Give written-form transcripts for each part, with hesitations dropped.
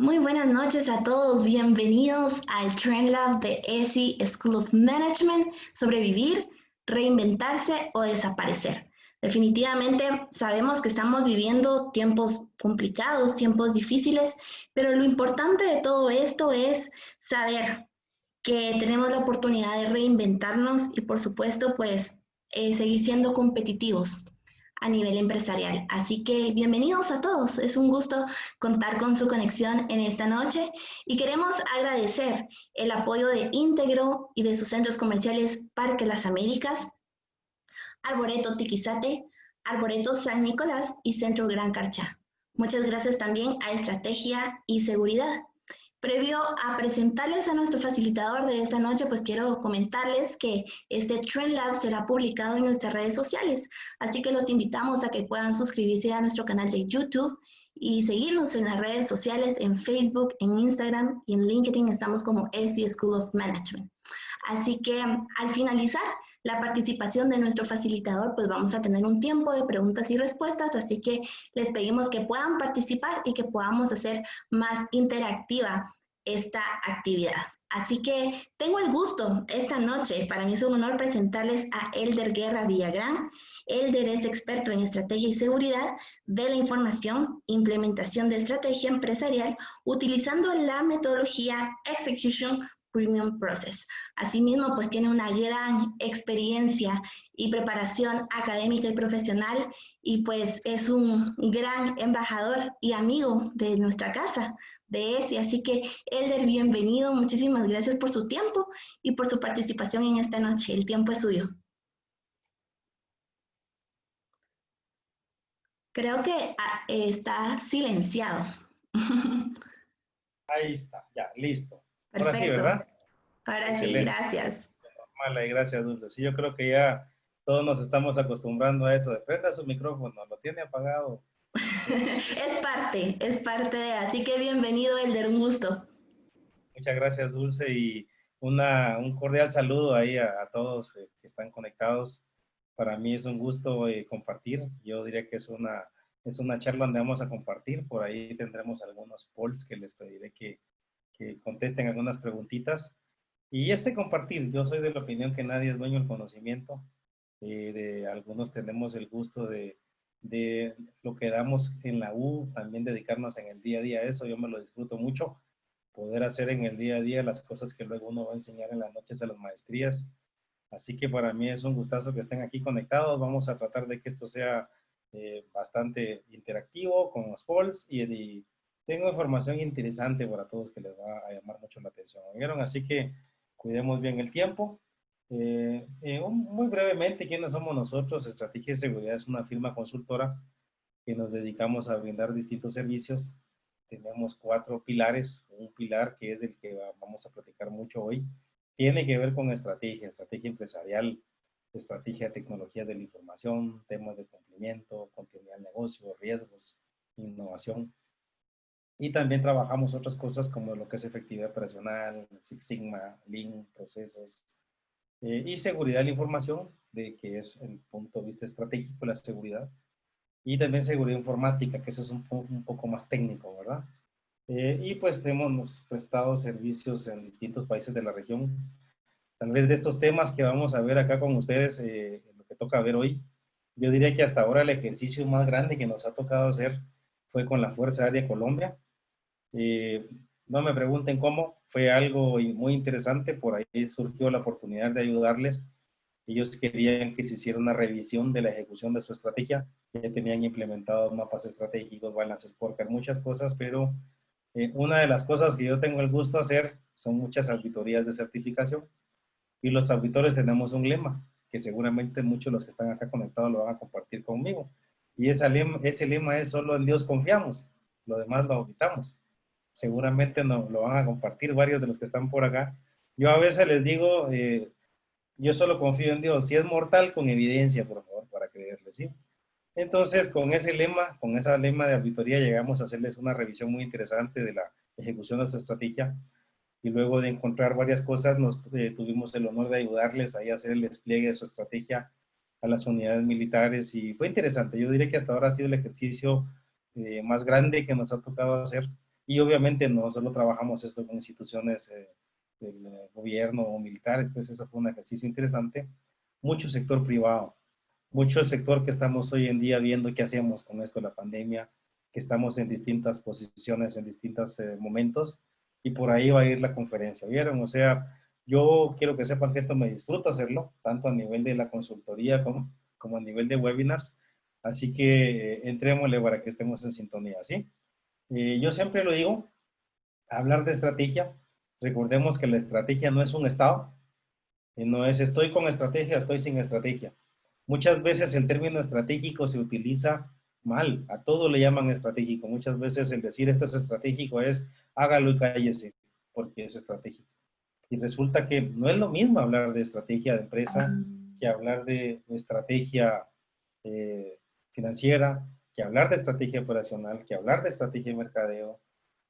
Muy buenas noches a todos, bienvenidos al Trend Lab de ESI School of Management, sobrevivir, reinventarse o desaparecer. Definitivamente sabemos que estamos viviendo tiempos complicados, tiempos difíciles, pero lo importante de todo esto es saber que tenemos la oportunidad de reinventarnos y por supuesto pues seguir siendo competitivos a nivel empresarial. Así que bienvenidos a todos, es un gusto contar con su conexión en esta noche y queremos agradecer el apoyo de Íntegro y de sus centros comerciales Parque Las Américas, Arboreto Tiquizate, Arboreto San Nicolás y Centro Gran Carchá. Muchas gracias también a Estrategia y Seguridad. Previo a presentarles a nuestro facilitador de esta noche, pues quiero comentarles que este Trend Lab será publicado en nuestras redes sociales, así que los invitamos a que puedan suscribirse a nuestro canal de YouTube y seguirnos en las redes sociales, en Facebook, en Instagram y en LinkedIn estamos como ESI School of Management. Así que al finalizar la participación de nuestro facilitador, pues vamos a tener un tiempo de preguntas y respuestas, así que les pedimos que puedan participar y que podamos hacer más interactiva esta actividad. Así que tengo el gusto esta noche, para mí es un honor presentarles a Elder Guerra Villagrán. Elder es experto en estrategia y seguridad de la información, implementación de estrategia empresarial, utilizando la metodología Execution Premium Process. Asimismo, pues tiene una gran experiencia y preparación académica y profesional y pues es un gran embajador y amigo de nuestra casa, de ESI. Así que, Elder, bienvenido. Muchísimas gracias por su tiempo y por su participación en esta noche. El tiempo es suyo. Creo que está silenciado. Ahí está, ya, listo. Ahora sí, Perfecto. ¿verdad? Ahora sí, Excelente. gracias. Mala y gracias, Dulce. Sí, yo creo que ya todos nos estamos acostumbrando a eso de prenda su micrófono, lo tiene apagado. Es parte de, así que bienvenido, Elder, un gusto. Muchas gracias, Dulce, y un cordial saludo ahí a todos que están conectados. Para mí es un gusto compartir. Yo diría que es una charla donde vamos a compartir. Por ahí tendremos algunos polls que les pediré que contesten algunas preguntitas. Y compartir, yo soy de la opinión que nadie es dueño del conocimiento. De algunos tenemos el gusto de lo que damos en la U, también dedicarnos en el día a día a eso. Yo me lo disfruto mucho, poder hacer en el día a día las cosas que luego uno va a enseñar en las noches de las maestrías. Así que para mí es un gustazo que estén aquí conectados. Vamos a tratar de que esto sea bastante interactivo con los polls y tengo información interesante para todos que les va a llamar mucho la atención. ¿Vieron? Así que cuidemos bien el tiempo. Muy brevemente, ¿quiénes somos nosotros? Estrategia de Seguridad es una firma consultora que nos dedicamos a brindar distintos servicios. Tenemos 4 pilares. Un pilar que es el que vamos a platicar mucho hoy, tiene que ver con estrategia empresarial, estrategia de tecnología de la información, temas de cumplimiento, continuidad del negocio, riesgos, innovación. Y también trabajamos otras cosas como lo que es efectividad operacional, Six Sigma, Lean, procesos, y seguridad de la información, de que es el punto de vista estratégico, la seguridad, y también seguridad informática, que eso es un poco más técnico, ¿verdad? Y pues hemos prestado servicios en distintos países de la región. Tal vez de estos temas que vamos a ver acá con ustedes, lo que toca ver hoy, yo diría que hasta ahora el ejercicio más grande que nos ha tocado hacer fue con la Fuerza Aérea Colombia. Eh, no me pregunten cómo, fue algo muy interesante, por ahí surgió la oportunidad de ayudarles. Ellos querían que se hiciera una revisión de la ejecución de su estrategia, ya tenían implementados mapas estratégicos, balance scorecard, muchas cosas, pero una de las cosas que yo tengo el gusto de hacer son muchas auditorías de certificación y los auditores tenemos un lema que seguramente muchos de los que están acá conectados lo van a compartir conmigo, y ese lema es: solo en Dios confiamos, lo demás lo auditamos. Seguramente no, lo van a compartir varios de los que están por acá. Yo a veces les digo, yo solo confío en Dios, si es mortal, con evidencia, por favor, para creerles, ¿sí? Entonces, con ese lema, con esa lema de auditoría, llegamos a hacerles una revisión muy interesante de la ejecución de su estrategia, y luego de encontrar varias cosas, tuvimos el honor de ayudarles ahí a hacer el despliegue de su estrategia a las unidades militares, y fue interesante. Yo diría que hasta ahora ha sido el ejercicio más grande que nos ha tocado hacer, Y obviamente no solo trabajamos esto con instituciones del gobierno o militares, pues eso fue un ejercicio interesante. Mucho sector privado, mucho el sector que estamos hoy en día viendo qué hacemos con esto de la pandemia, que estamos en distintas posiciones, en distintos momentos, y por ahí va a ir la conferencia, ¿vieron? O sea, yo quiero que sepan que esto me disfruto hacerlo, tanto a nivel de la consultoría como a nivel de webinars, así que entrémosle para que estemos en sintonía, ¿sí? Yo siempre lo digo, hablar de estrategia, recordemos que la estrategia no es un estado, no es estoy con estrategia, estoy sin estrategia. Muchas veces el término estratégico se utiliza mal, a todo le llaman estratégico. Muchas veces el decir esto es estratégico es hágalo y cállese, porque es estratégico. Y resulta que no es lo mismo hablar de estrategia de empresa que hablar de estrategia eh, financiera, que hablar de estrategia operacional, que hablar de estrategia de mercadeo.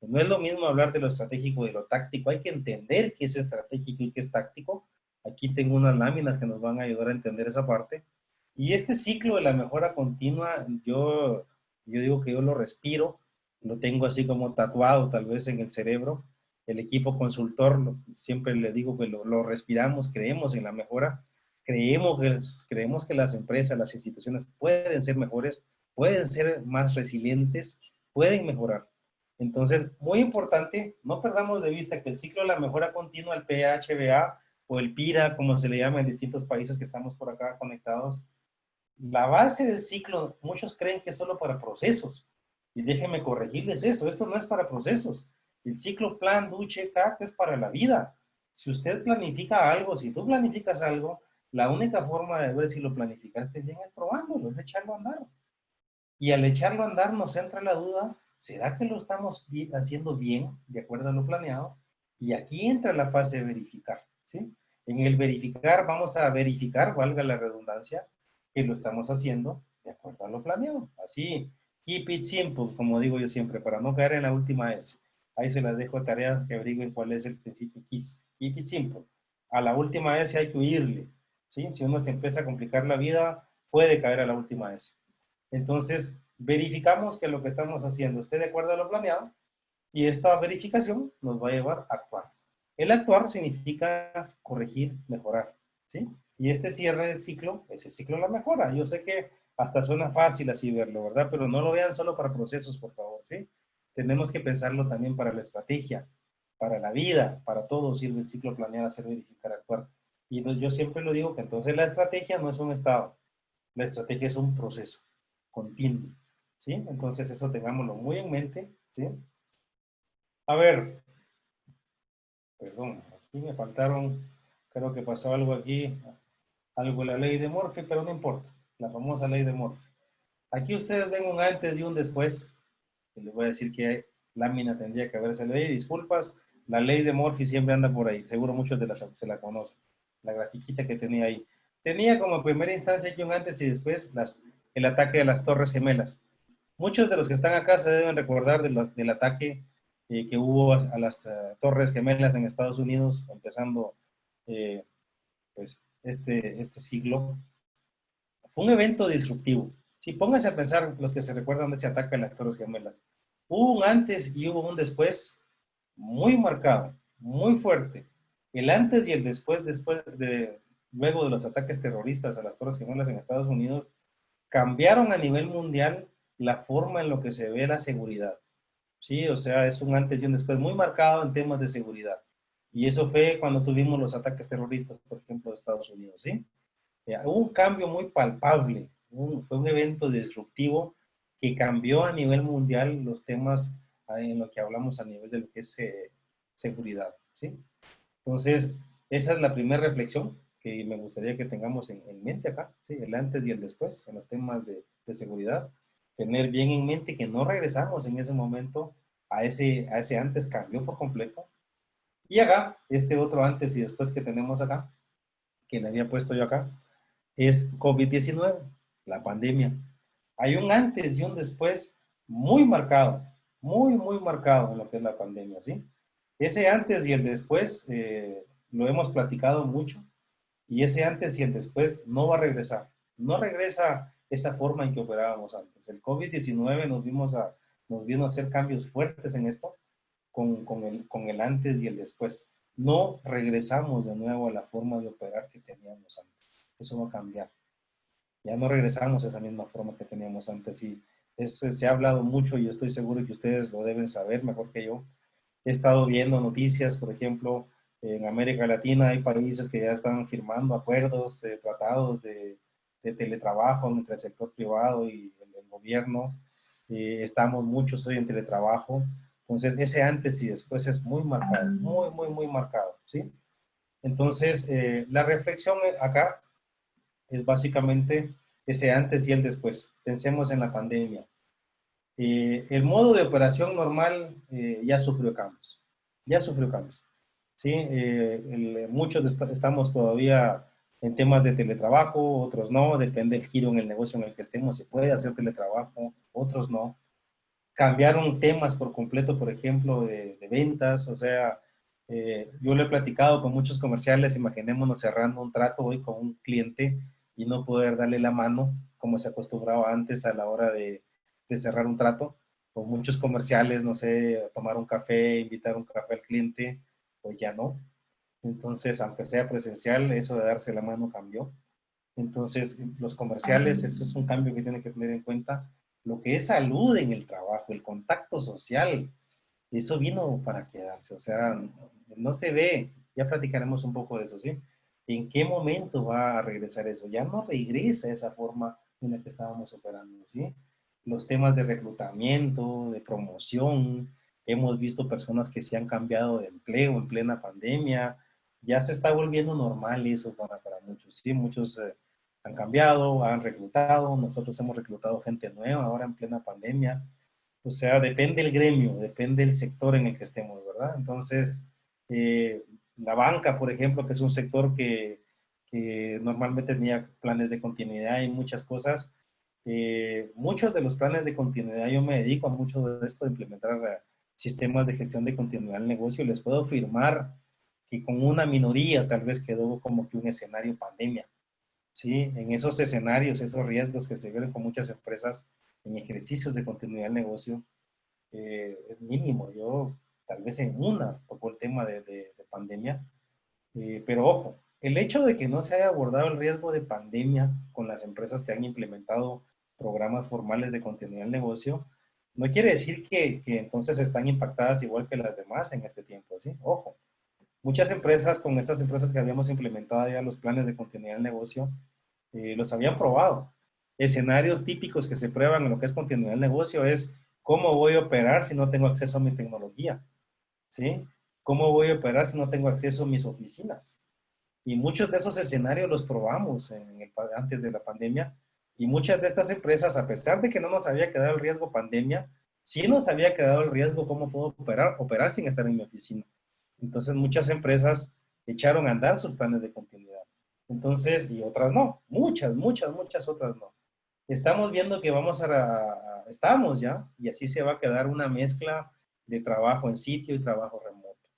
No es lo mismo hablar de lo estratégico y de lo táctico. Hay que entender qué es estratégico y qué es táctico. Aquí tengo unas láminas que nos van a ayudar a entender esa parte. Y este ciclo de la mejora continua, yo digo que yo lo respiro, lo tengo así como tatuado tal vez en el cerebro. El equipo consultor, siempre le digo que lo respiramos, creemos en la mejora, creemos que las empresas, las instituciones pueden ser mejores, pueden ser más resilientes, pueden mejorar. Entonces, muy importante, no perdamos de vista que el ciclo de la mejora continua, el PHBA o el PIRA, como se le llama en distintos países que estamos por acá conectados, la base del ciclo, muchos creen que es solo para procesos. Y déjenme corregirles esto no es para procesos. El ciclo plan, duche, CAC es para la vida. Si usted planifica algo, si tú planificas algo, la única forma de ver si lo planificaste bien es probándolo, es echarlo a andar. Y al echarlo a andar nos entra la duda, ¿será que lo estamos haciendo bien, de acuerdo a lo planeado? Y aquí entra la fase de verificar, ¿sí? En el verificar vamos a verificar, valga la redundancia, que lo estamos haciendo de acuerdo a lo planeado. Así, keep it simple, como digo yo siempre, para no caer en la última S. Ahí se las dejo tareas que averigüen cuál es el principio KISS. Keep it simple. A la última S hay que huirle, ¿sí? Si uno se empieza a complicar la vida, puede caer a la última S. Entonces, verificamos que lo que estamos haciendo esté de acuerdo a lo planeado y esta verificación nos va a llevar a actuar. El actuar significa corregir, mejorar, ¿sí? Y este cierre del ciclo es el ciclo de la mejora. Yo sé que hasta suena fácil así verlo, ¿verdad? Pero no lo vean solo para procesos, por favor, ¿sí? Tenemos que pensarlo también para la estrategia, para la vida, para todo sirve el ciclo planeado, hacer, verificar, actuar. Y yo siempre lo digo que entonces la estrategia no es un estado, la estrategia es un proceso continuo, ¿sí? Entonces eso tengámoslo muy en mente, ¿sí? A ver, perdón, aquí me faltaron, creo que pasó algo aquí, algo de la ley de Murphy, pero no importa, la famosa ley de Murphy. Aquí ustedes ven un antes y un después, y les voy a decir que lámina tendría que haberse leído, disculpas, la ley de Murphy siempre anda por ahí, seguro muchos de las se la conocen, la grafiquita que tenía ahí. Tenía como primera instancia que un antes y después el ataque de las Torres Gemelas. Muchos de los que están acá se deben recordar del ataque que hubo a las Torres Gemelas en Estados Unidos, empezando eh, pues, este siglo. Fue un evento disruptivo. Si pónganse a pensar los que se recuerdan de ese ataque a las Torres Gemelas. Hubo un antes y hubo un después muy marcado, muy fuerte. El antes y el después luego de los ataques terroristas a las Torres Gemelas en Estados Unidos, cambiaron a nivel mundial la forma en lo que se ve la seguridad. Sí, o sea, es un antes y un después muy marcado en temas de seguridad. Y eso fue cuando tuvimos los ataques terroristas, por ejemplo, de Estados Unidos, ¿sí? Hubo un cambio muy palpable, fue un evento disruptivo que cambió a nivel mundial los temas en lo que hablamos a nivel de lo que es seguridad, ¿sí? Entonces, esa es la primera reflexión que me gustaría que tengamos en mente acá, ¿sí? El antes y el después en los temas de seguridad. Tener bien en mente que no regresamos en ese momento a ese antes, cambió por completo. Y acá, este otro antes y después que tenemos acá, que le había puesto yo acá, es COVID-19, la pandemia. Hay un antes y un después muy marcado, muy marcado en lo que es la pandemia, ¿sí? Ese antes y el después lo hemos platicado mucho y ese antes y el después no va a regresar. No regresa esa forma en que operábamos antes. El COVID-19 nos vino a hacer cambios fuertes en esto con el antes y el después. No regresamos de nuevo a la forma de operar que teníamos antes. Eso va a cambiar. Ya no regresamos a esa misma forma que teníamos antes y se ha hablado mucho y yo estoy seguro que ustedes lo deben saber mejor que yo. He estado viendo noticias, por ejemplo, en América Latina hay países que ya están firmando acuerdos, tratados de teletrabajo entre el sector privado y el gobierno. Estamos muchos hoy en teletrabajo. Entonces, ese antes y después es muy marcado, muy marcado, ¿sí? Entonces, la reflexión acá es básicamente ese antes y el después. Pensemos en la pandemia. El modo de operación normal ya sufrió cambios. Ya sufrió cambios. ¿Sí? Muchos estamos todavía en temas de teletrabajo, otros no, depende del giro en el negocio en el que estemos, se puede hacer teletrabajo, otros no. Cambiaron temas por completo, por ejemplo, de ventas, o sea, yo lo he platicado con muchos comerciales, imaginémonos cerrando un trato hoy con un cliente y no poder darle la mano como se acostumbraba antes a la hora de cerrar un trato, o muchos comerciales, no sé, tomar un café, invitar un café al cliente, pues ya no. Entonces, aunque sea presencial, eso de darse la mano cambió. Entonces, los comerciales, ese es un cambio que tienen que tener en cuenta. Lo que es salud en el trabajo, el contacto social, eso vino para quedarse. O sea, no se ve, ya platicaremos un poco de eso, ¿sí? ¿En qué momento va a regresar eso? Ya no regresa esa forma en la que estábamos operando, ¿sí? Los temas de reclutamiento, de promoción, hemos visto personas que se han cambiado de empleo en plena pandemia, ya se está volviendo normal eso para muchos, ¿sí? Muchos han cambiado, han reclutado, nosotros hemos reclutado gente nueva ahora en plena pandemia, o sea, depende el gremio, depende el sector en el que estemos, ¿verdad? Entonces, la banca, por ejemplo, que es un sector que normalmente tenía planes de continuidad y muchas cosas, muchos de los planes de continuidad, yo me dedico a mucho de esto, de implementar sistemas de gestión de continuidad del negocio, y les puedo afirmar que con una minoría tal vez quedó como que un escenario pandemia, ¿sí? En esos escenarios, esos riesgos que se ven con muchas empresas en ejercicios de continuidad del negocio, es mínimo. Yo tal vez en unas tocó el tema de pandemia, pero ojo, el hecho de que no se haya abordado el riesgo de pandemia con las empresas que han implementado programas formales de continuidad del negocio, no quiere decir que entonces están impactadas igual que las demás en este tiempo, ¿sí? Ojo, muchas empresas, con estas empresas que habíamos implementado ya los planes de continuidad del negocio, los habían probado. Escenarios típicos que se prueban en lo que es continuidad del negocio es cómo voy a operar si no tengo acceso a mi tecnología, ¿sí? ¿Cómo voy a operar si no tengo acceso a mis oficinas? Y muchos de esos escenarios los probamos antes de la pandemia, y muchas de estas empresas, a pesar de que no nos había quedado el riesgo pandemia, sí nos había quedado el riesgo cómo puedo operar sin estar en mi oficina. Entonces muchas empresas echaron a andar sus planes de continuidad. Entonces, y otras no, muchas otras no. Estamos viendo que estamos ya, y así se va a quedar una mezcla de trabajo en sitio y trabajo remoto.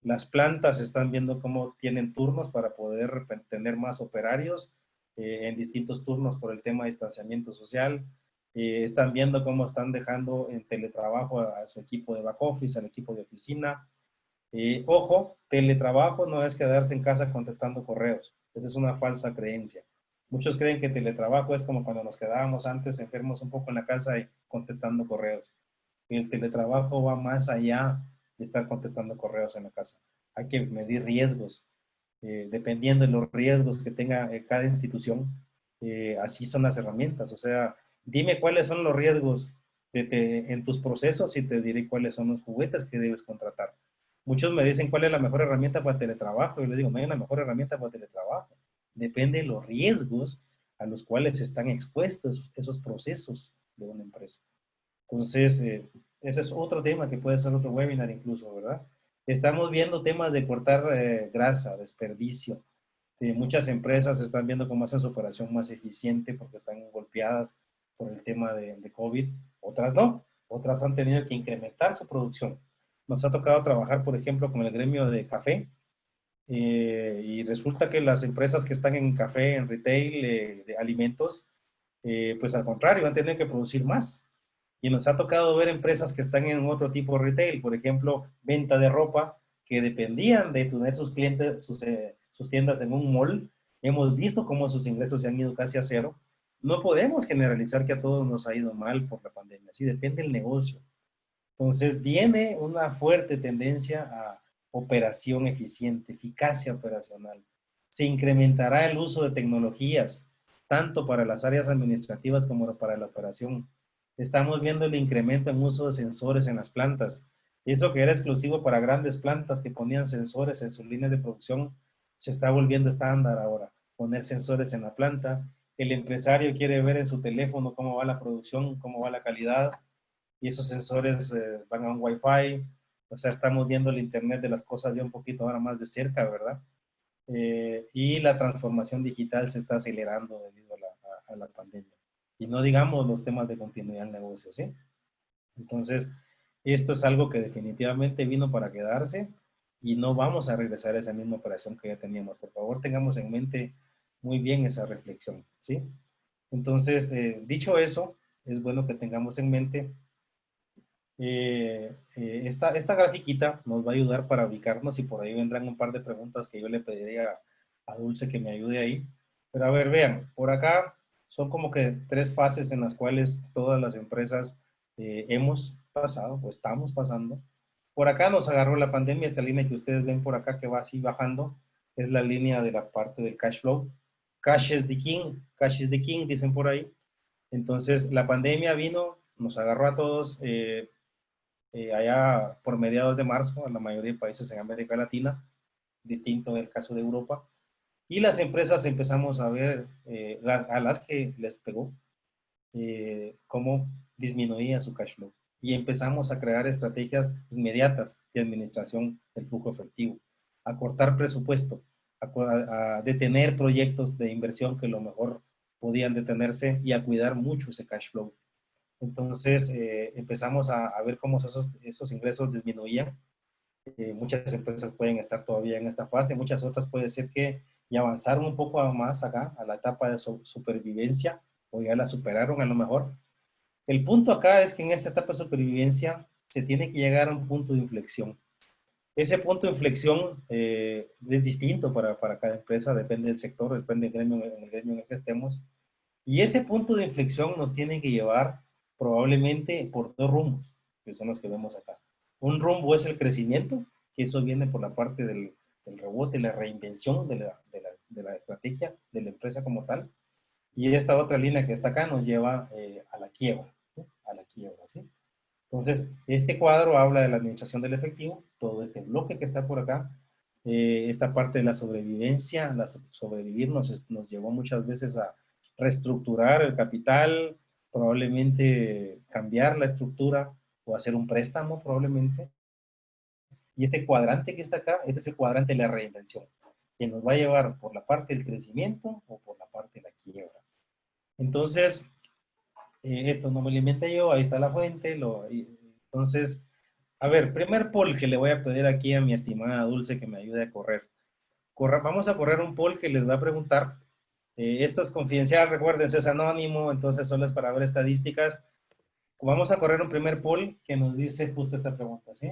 Las plantas están viendo cómo tienen turnos para poder tener más operarios en distintos turnos por el tema de distanciamiento social. Están viendo cómo están dejando en teletrabajo a su equipo de back office, al equipo de oficina. Ojo, teletrabajo no es quedarse en casa contestando correos. Esa es una falsa creencia. Muchos creen que teletrabajo es como cuando nos quedábamos antes enfermos un poco en la casa y contestando correos. El teletrabajo va más allá de estar contestando correos en la casa. Hay que medir riesgos. Dependiendo de los riesgos que tenga cada institución, así son las herramientas. O sea, dime cuáles son los riesgos en tus procesos y te diré cuáles son los juguetes que debes contratar. Muchos me dicen cuál es la mejor herramienta para teletrabajo. Yo les digo, no hay una mejor herramienta para teletrabajo. Depende de los riesgos a los cuales están expuestos esos procesos de una empresa. Entonces, ese es otro tema que puede ser otro webinar incluso, ¿verdad? Estamos viendo temas de cortar grasa, desperdicio. Muchas empresas están viendo cómo hacen su operación más eficiente porque están golpeadas por el tema de COVID. Otras no. Otras han tenido que incrementar su producción. Nos ha tocado trabajar, por ejemplo, con el gremio de café. Y resulta que las empresas que están en café, en retail, de alimentos, pues al contrario, han tenido que producir más Y nos ha tocado ver empresas que están en otro tipo de retail, por ejemplo, venta de ropa, que dependían de tener sus clientes, sus tiendas en un mall. Hemos visto cómo sus ingresos se han ido casi a cero. No podemos generalizar que a todos nos ha ido mal por la pandemia, sí, depende del negocio. Entonces viene una fuerte tendencia a operación eficiente, eficacia operacional. Se incrementará el uso de tecnologías, tanto para las áreas administrativas como para la operación. Estamos viendo el incremento en uso de sensores en las plantas. Eso que era exclusivo para grandes plantas que ponían sensores en sus líneas de producción, se está volviendo estándar ahora. Poner sensores en la planta. El empresario quiere ver en su teléfono cómo va la producción, cómo va la calidad, y esos sensores van a un Wi-Fi. O sea, estamos viendo el Internet de las cosas ya un poquito ahora más de cerca, ¿verdad? Y la transformación digital se está acelerando debido a la pandemia. Y no digamos los temas de continuidad del negocio, ¿sí? Entonces, esto es algo que definitivamente vino para quedarse y no vamos a regresar a esa misma operación que ya teníamos. Por favor, tengamos en mente muy bien esa reflexión, ¿sí? Entonces, dicho eso, es bueno que tengamos en mente esta grafiquita nos va a ayudar para ubicarnos y por ahí vendrán un par de preguntas que yo le pediría a Dulce que me ayude ahí. Pero a ver, vean, por acá son como que tres fases en las cuales todas las empresas hemos pasado o estamos pasando. Por acá nos agarró la pandemia, esta línea que ustedes ven por acá que va así bajando, es la línea de la parte del cash flow. Cash is the king, dicen por ahí. Entonces, la pandemia vino, nos agarró a todos, allá por mediados de marzo en la mayoría de países en América Latina, distinto del caso de Europa. Y las empresas empezamos a ver a las que les pegó cómo disminuía su cash flow. Y empezamos a crear estrategias inmediatas de administración del flujo efectivo, a cortar presupuesto, a detener proyectos de inversión que lo mejor podían detenerse y a cuidar mucho ese cash flow. Entonces empezamos a ver cómo esos ingresos disminuían. Muchas empresas pueden estar todavía en esta fase, muchas otras puede ser que ya avanzaron un poco más acá, a la etapa de supervivencia, o ya la superaron a lo mejor. El punto acá es que en esta etapa de supervivencia se tiene que llegar a un punto de inflexión. Ese punto de inflexión es distinto para cada empresa, depende del sector, depende del gremio, en el gremio en el que estemos. Y ese punto de inflexión nos tiene que llevar probablemente por dos rumbos, que son los que vemos acá. Un rumbo es el crecimiento, que eso viene por la parte del rebote, la reinvención de la estrategia de la empresa como tal. Y esta otra línea que está acá nos lleva a la quiebra, ¿sí? A la quiebra, ¿sí? Entonces, este cuadro habla de la administración del efectivo, todo este bloque que está por acá, esta parte de la sobrevivencia, sobrevivir nos llevó muchas veces a reestructurar el capital, probablemente cambiar la estructura o hacer un préstamo probablemente. Y este cuadrante que está acá, este es el cuadrante de la reinvención, que nos va a llevar por la parte del crecimiento o por la parte de la quiebra. Entonces, esto no me lo inventé yo, ahí está la fuente. Entonces, a ver, primer poll que le voy a pedir aquí a mi estimada Dulce que me ayude a correr. Vamos a correr un poll que les va a preguntar. Esto es confidencial, recuerden, es anónimo, entonces solo es para ver estadísticas. Vamos a correr un primer poll que nos dice justo esta pregunta, ¿sí?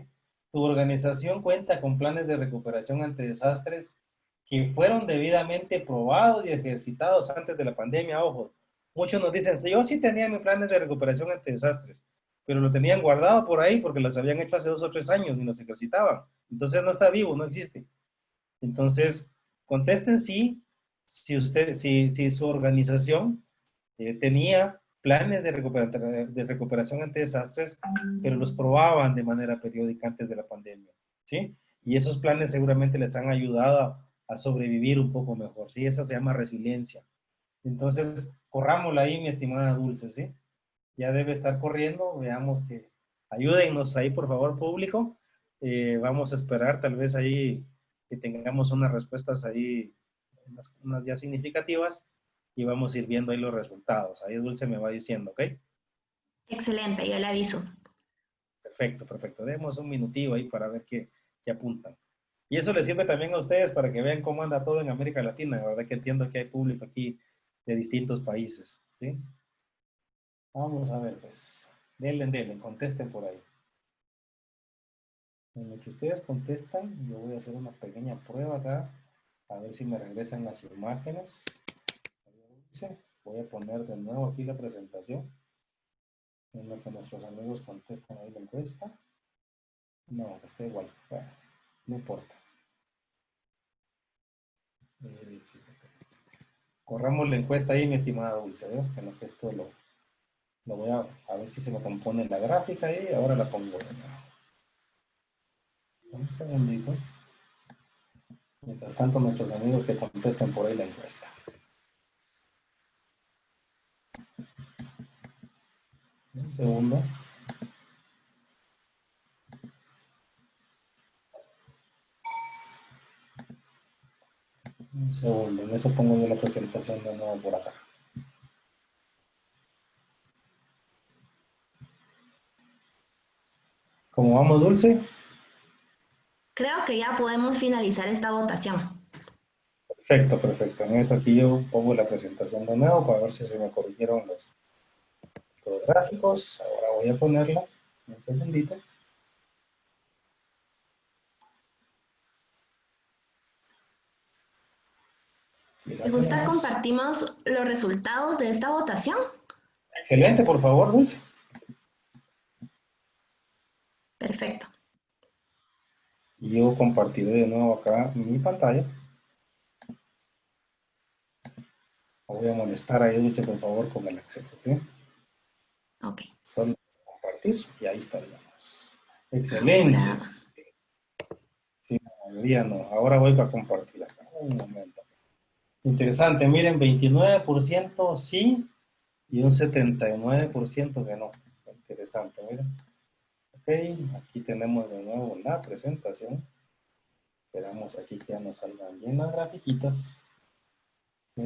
¿Tu organización cuenta con planes de recuperación ante desastres que fueron debidamente probados y ejercitados antes de la pandemia? Ojo, muchos nos dicen, sí, yo sí tenía mis planes de recuperación ante desastres, pero lo tenían guardado por ahí porque los habían hecho hace 2 o 3 años y los ejercitaban. Entonces no está vivo, no existe. Entonces, contesten sí, si su organización tenía planes de recuperación ante desastres, pero los probaban de manera periódica antes de la pandemia, ¿sí? Y esos planes seguramente les han ayudado a sobrevivir un poco mejor, ¿sí? Eso se llama resiliencia. Entonces, corrámosla ahí, mi estimada Dulce, ¿sí? Ya debe estar corriendo, veamos que ayúdennos ahí, por favor, público. Vamos a esperar tal vez ahí que tengamos unas respuestas ahí, unas ya significativas, y vamos a ir viendo ahí los resultados. Ahí Dulce me va diciendo, ¿ok? Excelente, yo le aviso. Perfecto, perfecto. Demos un minutillo ahí para ver qué apuntan. Y eso les sirve también a ustedes para que vean cómo anda todo en América Latina. La verdad que entiendo que hay público aquí de distintos países, ¿sí? Vamos a ver, pues. Denle, contesten por ahí. En lo que ustedes contestan, yo voy a hacer una pequeña prueba acá, a ver si me regresan las imágenes. Voy a poner de nuevo aquí la presentación, en lo que nuestros amigos contestan ahí la encuesta. No, está igual, bueno, no importa. Sí. Corramos la encuesta ahí, mi estimada Dulce, ¿eh? En lo que esto lo voy a ver si se me compone la gráfica y ahora la pongo de nuevo. Un segundito. Mientras tanto, nuestros amigos que contesten por ahí la encuesta. Un segundo. Un segundo. En eso pongo yo la presentación de nuevo por acá. ¿Cómo vamos, Dulce? Creo que ya podemos finalizar esta votación. Perfecto, perfecto. En eso aquí yo pongo la presentación de nuevo para ver si se me corrigieron los gráficos. Ahora voy a ponerla. Un segundito. Si gusta, compartimos los resultados de esta votación. Excelente, por favor, Dulce. Perfecto. Y yo compartiré de nuevo acá mi pantalla. Voy a molestar a Dulce, por favor, con el acceso, ¿sí? Ok. Solo compartir y ahí estaríamos. Excelente. Ahora... Sí, la mayoría no. Ahora voy a compartir acá. Un momento. Interesante, miren, 29% sí y un 79% que no. Interesante, miren. Ok, aquí tenemos de nuevo la presentación. Esperamos aquí que ya nos salgan bien las grafiquitas. ¿Sí?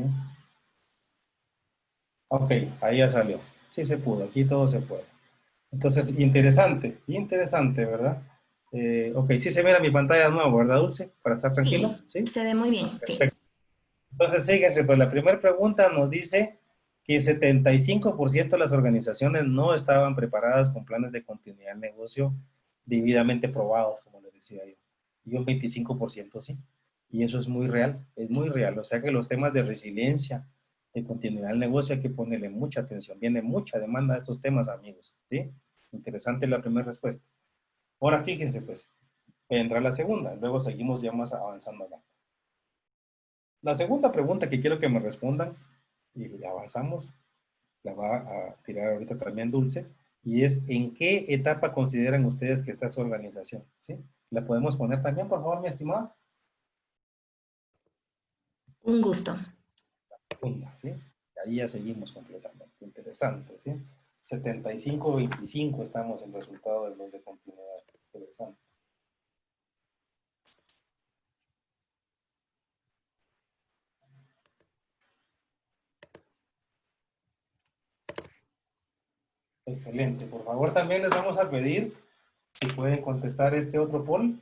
Ok, ahí ya salió. Sí se pudo, aquí todo se puede. Entonces, interesante, ¿verdad? Ok, sí se ve mi pantalla de nuevo, ¿verdad, Dulce? Para estar tranquilo, Sí, ¿sí? se ve muy bien, Perfecto. sí. Entonces, fíjense, pues la primera pregunta nos dice que 75% de las organizaciones no estaban preparadas con planes de continuidad del negocio debidamente probados, como les decía yo. Y un 25% sí. Y eso es muy real, es muy real. O sea que los temas de resiliencia, de continuidad del negocio, hay que ponerle mucha atención. Viene mucha demanda de estos temas, amigos. ¿Sí? Interesante la primera respuesta. Ahora fíjense, pues, vendrá la segunda. Luego seguimos ya más avanzando acá. La segunda pregunta que quiero que me respondan, y avanzamos, la va a tirar ahorita también Dulce, y es, ¿en qué etapa consideran ustedes que está su organización? ¿Sí? ¿La podemos poner también, por favor, mi estimada? Un gusto. Segunda, ¿sí? Ahí ya seguimos completamente. Interesante, ¿sí? 75-25 estamos en el resultado de los de continuidad. Interesante. Excelente. Por favor, también les vamos a pedir si pueden contestar este otro poll.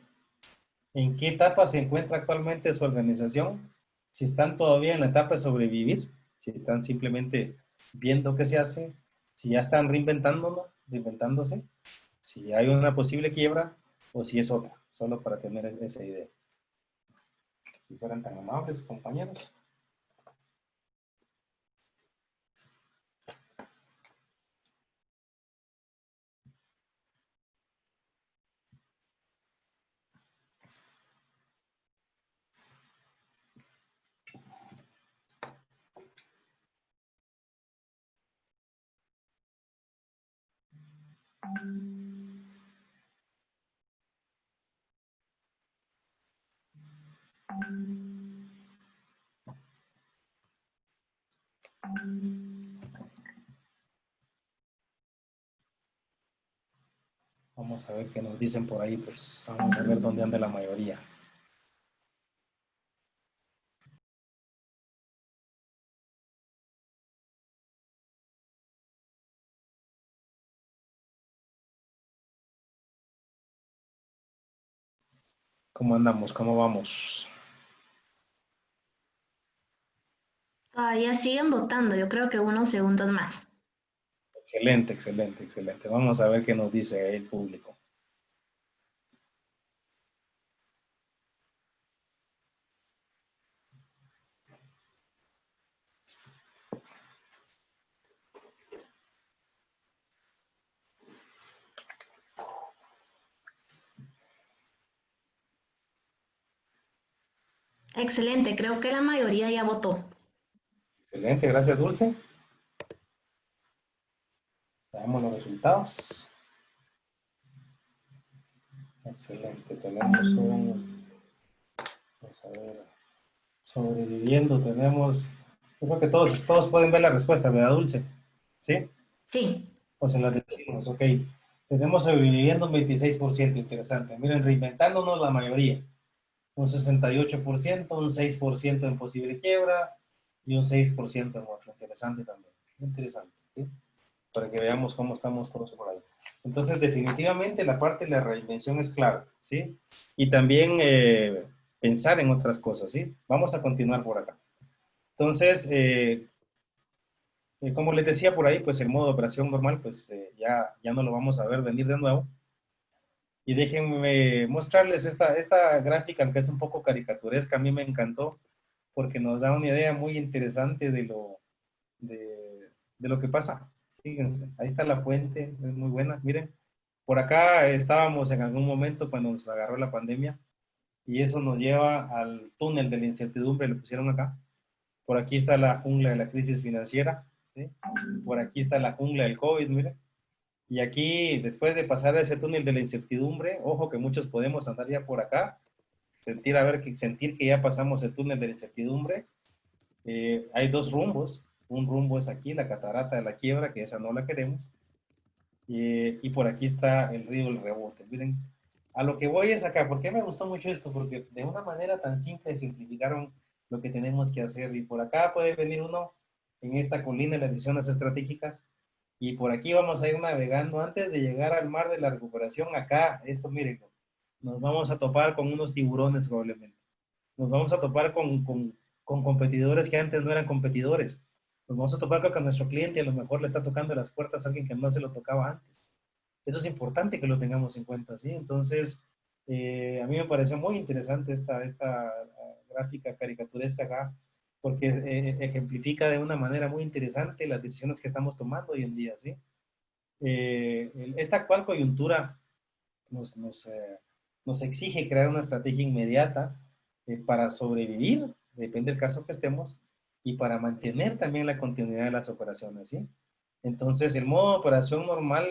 ¿En qué etapa se encuentra actualmente su organización? Si están todavía en la etapa de sobrevivir, si están simplemente viendo qué se hace, si ya están reinventándose, si hay una posible quiebra o si es otra, solo para tener esa idea. Si fueran tan amables, compañeros. Vamos a ver qué nos dicen por ahí, pues vamos a ver dónde anda la mayoría. ¿Cómo andamos? ¿Cómo vamos? Todavía siguen votando, yo creo que unos segundos más. Excelente, excelente, excelente. Vamos a ver qué nos dice el público. Excelente, creo que la mayoría ya votó. Excelente, gracias, Dulce. Veamos los resultados. Excelente, tenemos vamos a ver, sobreviviendo, tenemos, yo creo que todos pueden ver la respuesta, ¿verdad, Dulce? ¿Sí? Sí, Pues se las decimos, ok. Tenemos sobreviviendo un 26%, interesante. Miren, reinventándonos la mayoría. Un 68%, un 6% en posible quiebra y un 6% en otro. Interesante también. Interesante, ¿sí? Para que veamos cómo estamos todos por ahí. Entonces, definitivamente la parte de la reinvención es clave, ¿sí? Y también pensar en otras cosas, ¿sí? Vamos a continuar por acá. Entonces, como les decía por ahí, pues el modo de operación normal, pues ya no lo vamos a ver venir de nuevo. Y déjenme mostrarles esta gráfica que es un poco caricaturesca, a mí me encantó, porque nos da una idea muy interesante de lo que pasa. Fíjense, ahí está la fuente, es muy buena. Miren, por acá estábamos en algún momento cuando nos agarró la pandemia, y eso nos lleva al túnel de la incertidumbre, lo pusieron acá. Por aquí está la jungla de la crisis financiera, ¿sí? Por aquí está la jungla del COVID, miren. Y aquí, después de pasar ese túnel de la incertidumbre, ojo que muchos podemos andar ya por acá, sentir que ya pasamos el túnel de la incertidumbre. Hay dos rumbos. Un rumbo es aquí, la catarata de la quiebra, que esa no la queremos. Y por aquí está el río del rebote. Miren, a lo que voy es acá. ¿Por qué me gustó mucho esto? Porque de una manera tan simple ejemplificaron lo que tenemos que hacer. Y por acá puede venir uno en esta colina de las decisiones estratégicas. Y por aquí vamos a ir navegando antes de llegar al mar de la recuperación. Acá, esto miren, nos vamos a topar con unos tiburones probablemente. Nos vamos a topar con competidores que antes no eran competidores. Nos vamos a topar con que a nuestro cliente a lo mejor le está tocando las puertas a alguien que no se lo tocaba antes. Eso es importante que lo tengamos en cuenta, ¿sí? Entonces, a mí me pareció muy interesante esta gráfica caricaturesca acá, porque ejemplifica de una manera muy interesante las decisiones que estamos tomando hoy en día, ¿sí? Esta actual coyuntura nos, nos, eh, nos exige crear una estrategia inmediata para sobrevivir, depende del caso que estemos, y para mantener también la continuidad de las operaciones, ¿sí? Entonces, el modo de operación normal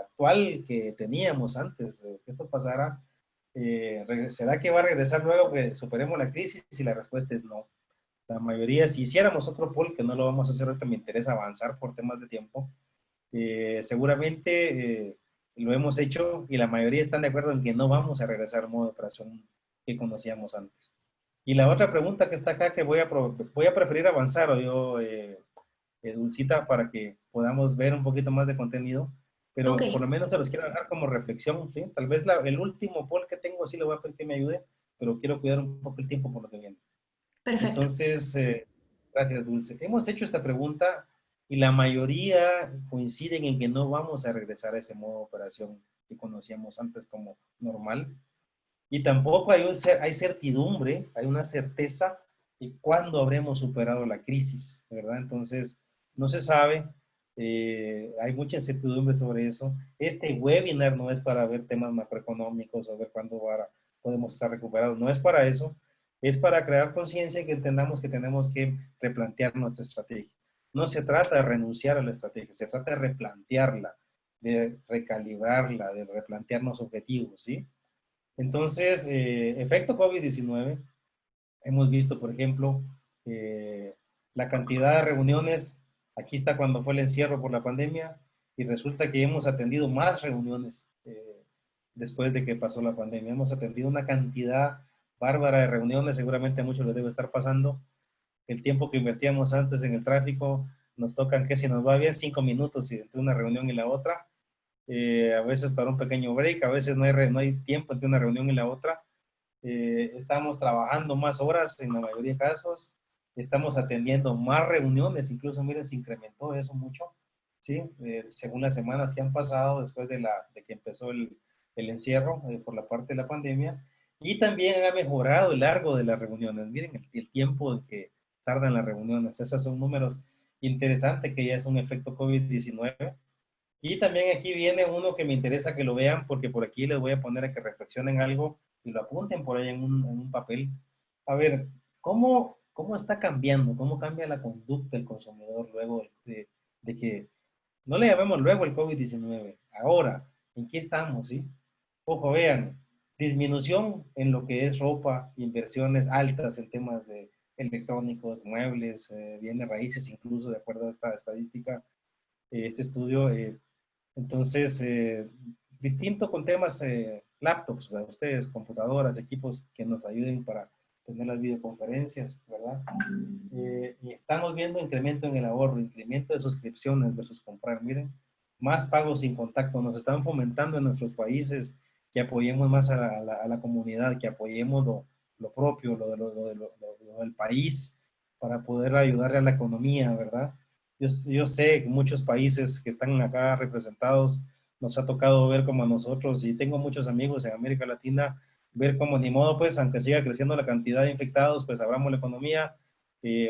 actual que teníamos antes de que esto pasara, ¿será que va a regresar luego que superemos la crisis? Y la respuesta es no. La mayoría, si hiciéramos otro poll, que no lo vamos a hacer ahorita, me interesa avanzar por temas de tiempo, seguramente lo hemos hecho y la mayoría están de acuerdo en que no vamos a regresar al modo de operación que conocíamos antes. Y la otra pregunta que está acá, que voy a preferir avanzar o yo, Dulcita, para que podamos ver un poquito más de contenido, ok, pero por lo menos se los quiero dejar como reflexión, ¿sí? Tal vez el último poll que tengo sí lo voy a pedir que me ayude, pero quiero cuidar un poco el tiempo por lo que viene. perfecto. Entonces, gracias, Dulce. Hemos hecho esta pregunta y la mayoría coinciden en que no vamos a regresar a ese modo de operación que conocíamos antes como normal. Y tampoco hay certidumbre, hay una certeza de cuándo habremos superado la crisis, ¿verdad? Entonces, no se sabe, hay mucha incertidumbre sobre eso. Este webinar no es para ver temas macroeconómicos o ver podemos estar recuperados, no es para eso, es para crear conciencia y que entendamos que tenemos que replantear nuestra estrategia. No se trata de renunciar a la estrategia, se trata de replantearla, de recalibrarla, de replantearnos objetivos, ¿sí? Entonces, efecto COVID-19, hemos visto, por ejemplo, la cantidad de reuniones, aquí está cuando fue el encierro por la pandemia, y resulta que hemos atendido más reuniones después de que pasó la pandemia. Hemos atendido una cantidad bárbara de reuniones, seguramente a muchos les debe estar pasando. El tiempo que invertíamos antes en el tráfico, nos tocan que si nos va bien 5 minutos entre una reunión y la otra, a veces para un pequeño break, a veces no hay tiempo entre una reunión y la otra. Estamos trabajando más horas en la mayoría de casos, estamos atendiendo más reuniones, incluso miren, se incrementó eso mucho. ¿sí? Según las semanas que han pasado después de que empezó el encierro por la parte de la pandemia. Y también ha mejorado el largo de las reuniones. Miren el tiempo en que tardan las reuniones. Esos son números interesantes que ya es un efecto COVID-19. Y también aquí viene uno que me interesa que lo vean porque por aquí les voy a poner a que reflexionen algo y lo apunten por ahí en un papel. A ver, ¿cómo está cambiando? ¿Cómo cambia la conducta del consumidor luego de que no le llamemos luego el COVID-19? Ahora, ¿en qué estamos? ¿Sí? Ojo, vean, disminución en lo que es ropa, inversiones altas en temas de electrónicos, muebles, bienes raíces, incluso de acuerdo a esta estadística, este estudio. Entonces, distinto con temas laptops, ¿verdad? Ustedes, computadoras, equipos que nos ayuden para tener las videoconferencias, ¿verdad? Y estamos viendo incremento en el ahorro, incremento de suscripciones versus comprar. Miren, más pagos sin contacto. Nos están fomentando en nuestros países que apoyemos más a la comunidad, que apoyemos lo propio, lo del país, para poder ayudar a la economía, ¿verdad? Yo sé que muchos países que están acá representados nos ha tocado ver como a nosotros, y tengo muchos amigos en América Latina, ver como ni modo, pues, aunque siga creciendo la cantidad de infectados, pues abramos la economía,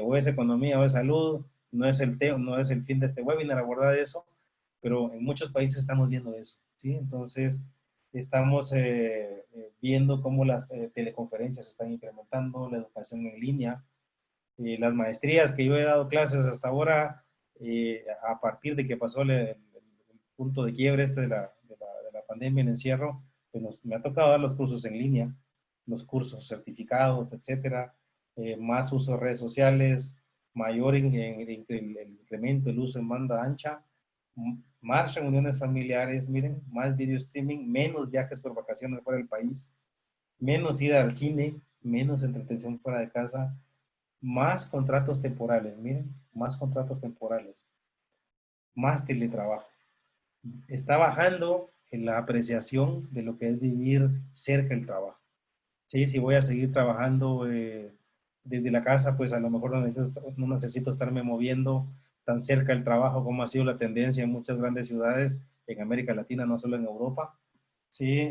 o es economía o es salud, no es el fin de este webinar abordar eso, pero en muchos países estamos viendo eso, ¿sí? Entonces, estamos viendo cómo las teleconferencias se están incrementando, la educación en línea, las maestrías que yo he dado clases hasta ahora, a partir de que pasó el punto de quiebre este de la pandemia, el encierro, pues me ha tocado dar los cursos en línea, los cursos certificados, etcétera, más uso de redes sociales, mayor el incremento, el uso en banda ancha, más reuniones familiares, miren, más video streaming, menos viajes por vacaciones fuera del país, menos ida al cine, menos entretención fuera de casa, más contratos temporales, miren, más contratos temporales, más teletrabajo. Está bajando en la apreciación de lo que es vivir cerca del trabajo. ¿Sí? Si voy a seguir trabajando desde la casa, pues a lo mejor no necesito estarme moviendo tan cerca del trabajo como ha sido la tendencia en muchas grandes ciudades, en América Latina, no solo en Europa. ¿Sí?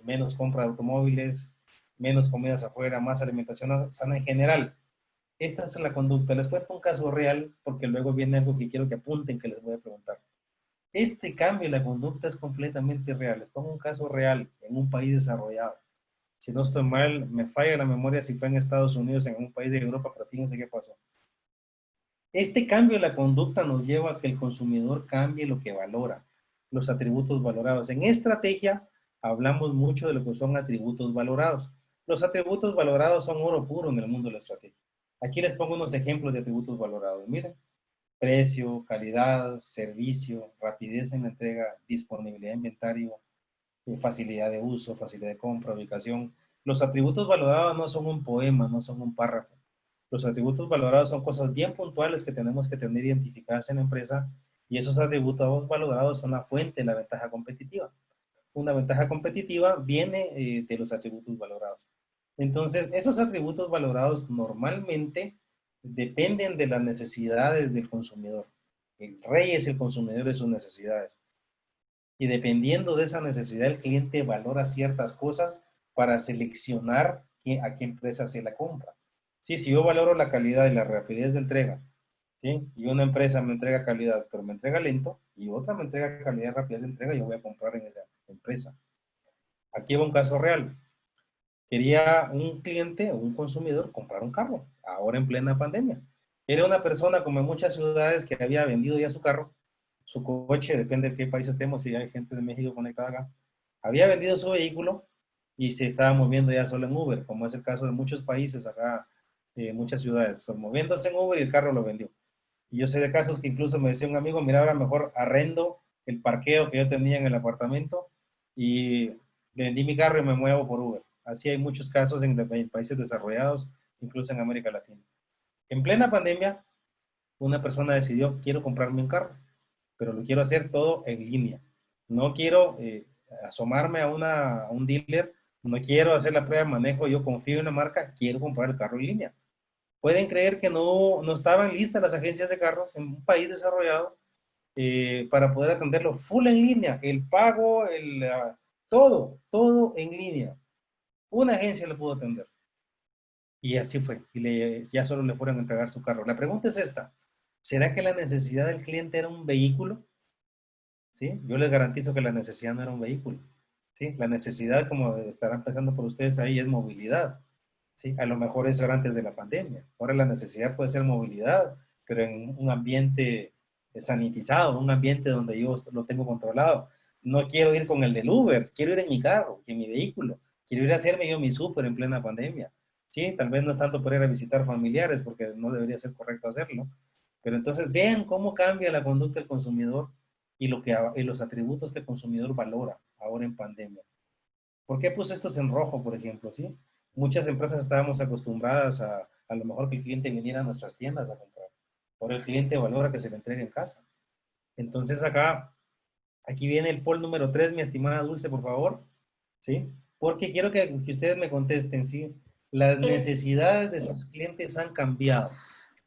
Menos compra de automóviles, menos comidas afuera, más alimentación sana en general. Esta es la conducta. Les cuento un caso real porque luego viene algo que quiero que apunten que les voy a preguntar. Este cambio en la conducta es completamente real. Les pongo un caso real en un país desarrollado. Si no estoy mal, me falla la memoria si fue en Estados Unidos, en un país de Europa, pero fíjense qué pasó. Este cambio en la conducta nos lleva a que el consumidor cambie lo que valora, los atributos valorados. En estrategia hablamos mucho de lo que son atributos valorados. Los atributos valorados son oro puro en el mundo de la estrategia. Aquí les pongo unos ejemplos de atributos valorados. Miren, precio, calidad, servicio, rapidez en la entrega, disponibilidad de inventario, facilidad de uso, facilidad de compra, ubicación. Los atributos valorados no son un poema, no son un párrafo. Los atributos valorados son cosas bien puntuales que tenemos que tener identificadas en la empresa, y esos atributos valorados son la fuente de la ventaja competitiva. Una ventaja competitiva viene de los atributos valorados. Entonces, esos atributos valorados normalmente dependen de las necesidades del consumidor. El rey es el consumidor de sus necesidades. Y dependiendo de esa necesidad, el cliente valora ciertas cosas para seleccionar a qué empresa se la compra. Sí, si yo valoro la calidad y la rapidez de entrega, ¿sí? Y una empresa me entrega calidad, pero me entrega lento, y otra me entrega calidad y rapidez de entrega, yo voy a comprar en esa empresa. Aquí va un caso real. Quería un cliente o un consumidor comprar un carro, ahora en plena pandemia. Era una persona, como en muchas ciudades, que había vendido ya su carro, su coche, depende de qué país estemos, si hay gente de México conectada acá, había vendido su vehículo y se estaba moviendo ya solo en Uber, como es el caso de muchos países acá, muchas ciudades, son moviéndose en Uber y el carro lo vendió. Y yo sé de casos que incluso me decía un amigo, mira, ahora mejor arrendo el parqueo que yo tenía en el apartamento y vendí mi carro y me muevo por Uber. Así hay muchos casos en países desarrollados, incluso en América Latina. En plena pandemia, una persona decidió, quiero comprarme un carro, pero lo quiero hacer todo en línea. No quiero asomarme a un dealer, no quiero hacer la prueba de manejo, yo confío en la marca, quiero comprar el carro en línea. Pueden creer que no estaban listas las agencias de carros en un país desarrollado, para poder atenderlo full en línea, el pago, todo en línea. Una agencia le pudo atender. Y así fue. Y ya solo le fueron a entregar su carro. La pregunta es esta. ¿Será que la necesidad del cliente era un vehículo? ¿Sí? Yo les garantizo que la necesidad no era un vehículo. ¿Sí? La necesidad, como estarán pensando por ustedes ahí, es movilidad. ¿Sí? A lo mejor eso era antes de la pandemia. Ahora la necesidad puede ser movilidad, pero en un ambiente sanitizado, un ambiente donde yo lo tengo controlado. No quiero ir con el del Uber, quiero ir en mi carro, en mi vehículo. Quiero ir a hacerme yo mi súper en plena pandemia. Sí, tal vez no es tanto por ir a visitar familiares, porque no debería ser correcto hacerlo. Pero entonces vean cómo cambia la conducta del consumidor y los atributos que el consumidor valora ahora en pandemia. ¿Por qué puse estos en rojo, por ejemplo? ¿Sí? Muchas empresas estábamos acostumbradas a lo mejor que el cliente viniera a nuestras tiendas a comprar. Ahora el cliente valora que se le entregue en casa. Entonces aquí viene el poll número 3, mi estimada Dulce, por favor. ¿Sí? Porque quiero que ustedes me contesten, ¿sí? Las El, necesidades de sus clientes han cambiado.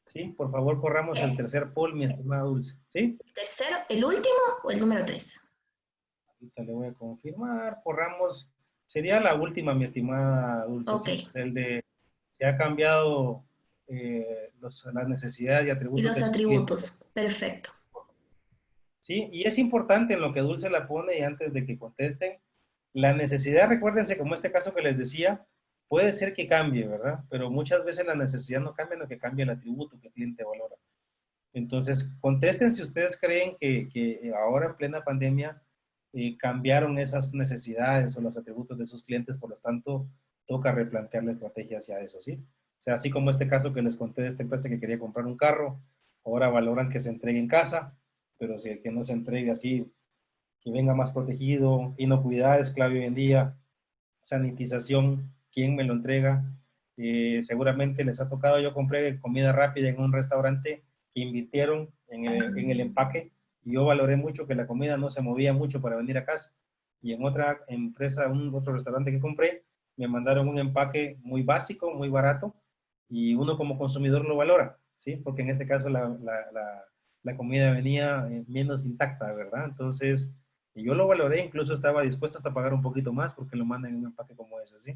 ¿Sí? Por favor, corramos el tercer poll, mi estimada Dulce. ¿Sí? tercero, el último o el número 3. Ahorita le voy a confirmar. Corramos. Sería la última, mi estimada Dulce, Ok. ¿sí? El de se ha cambiado las necesidades y Y atributos los de sus clientes. atributos. Perfecto. Sí, y es importante en lo que Dulce la pone y antes de que contesten, la necesidad, recuérdense, como este caso que les decía, puede ser que cambie, ¿verdad? Pero muchas veces la necesidad no cambia, lo que cambia el atributo que el cliente valora. Entonces, contesten si ustedes creen que ahora en plena pandemia cambiaron esas necesidades o los atributos de sus clientes, por lo tanto, toca replantear la estrategia hacia eso, ¿sí? O sea, así como este caso que les conté de esta empresa que quería comprar un carro, ahora valoran que se entregue en casa, pero si el que no se entregue así, que venga más protegido, inocuidad es clave hoy en día, sanitización, quién me lo entrega. Seguramente les ha tocado, yo compré comida rápida en un restaurante que invirtieron en el empaque y yo valoré mucho que la comida no se movía mucho para venir a casa. Y en otra empresa, otro restaurante que compré, me mandaron un empaque muy básico, muy barato y uno como consumidor lo valora, ¿sí? Porque en este caso la comida venía menos intacta, ¿verdad? Entonces, y yo lo valoré, incluso estaba dispuesto hasta pagar un poquito más porque lo mandan en un empaque como ese, ¿sí?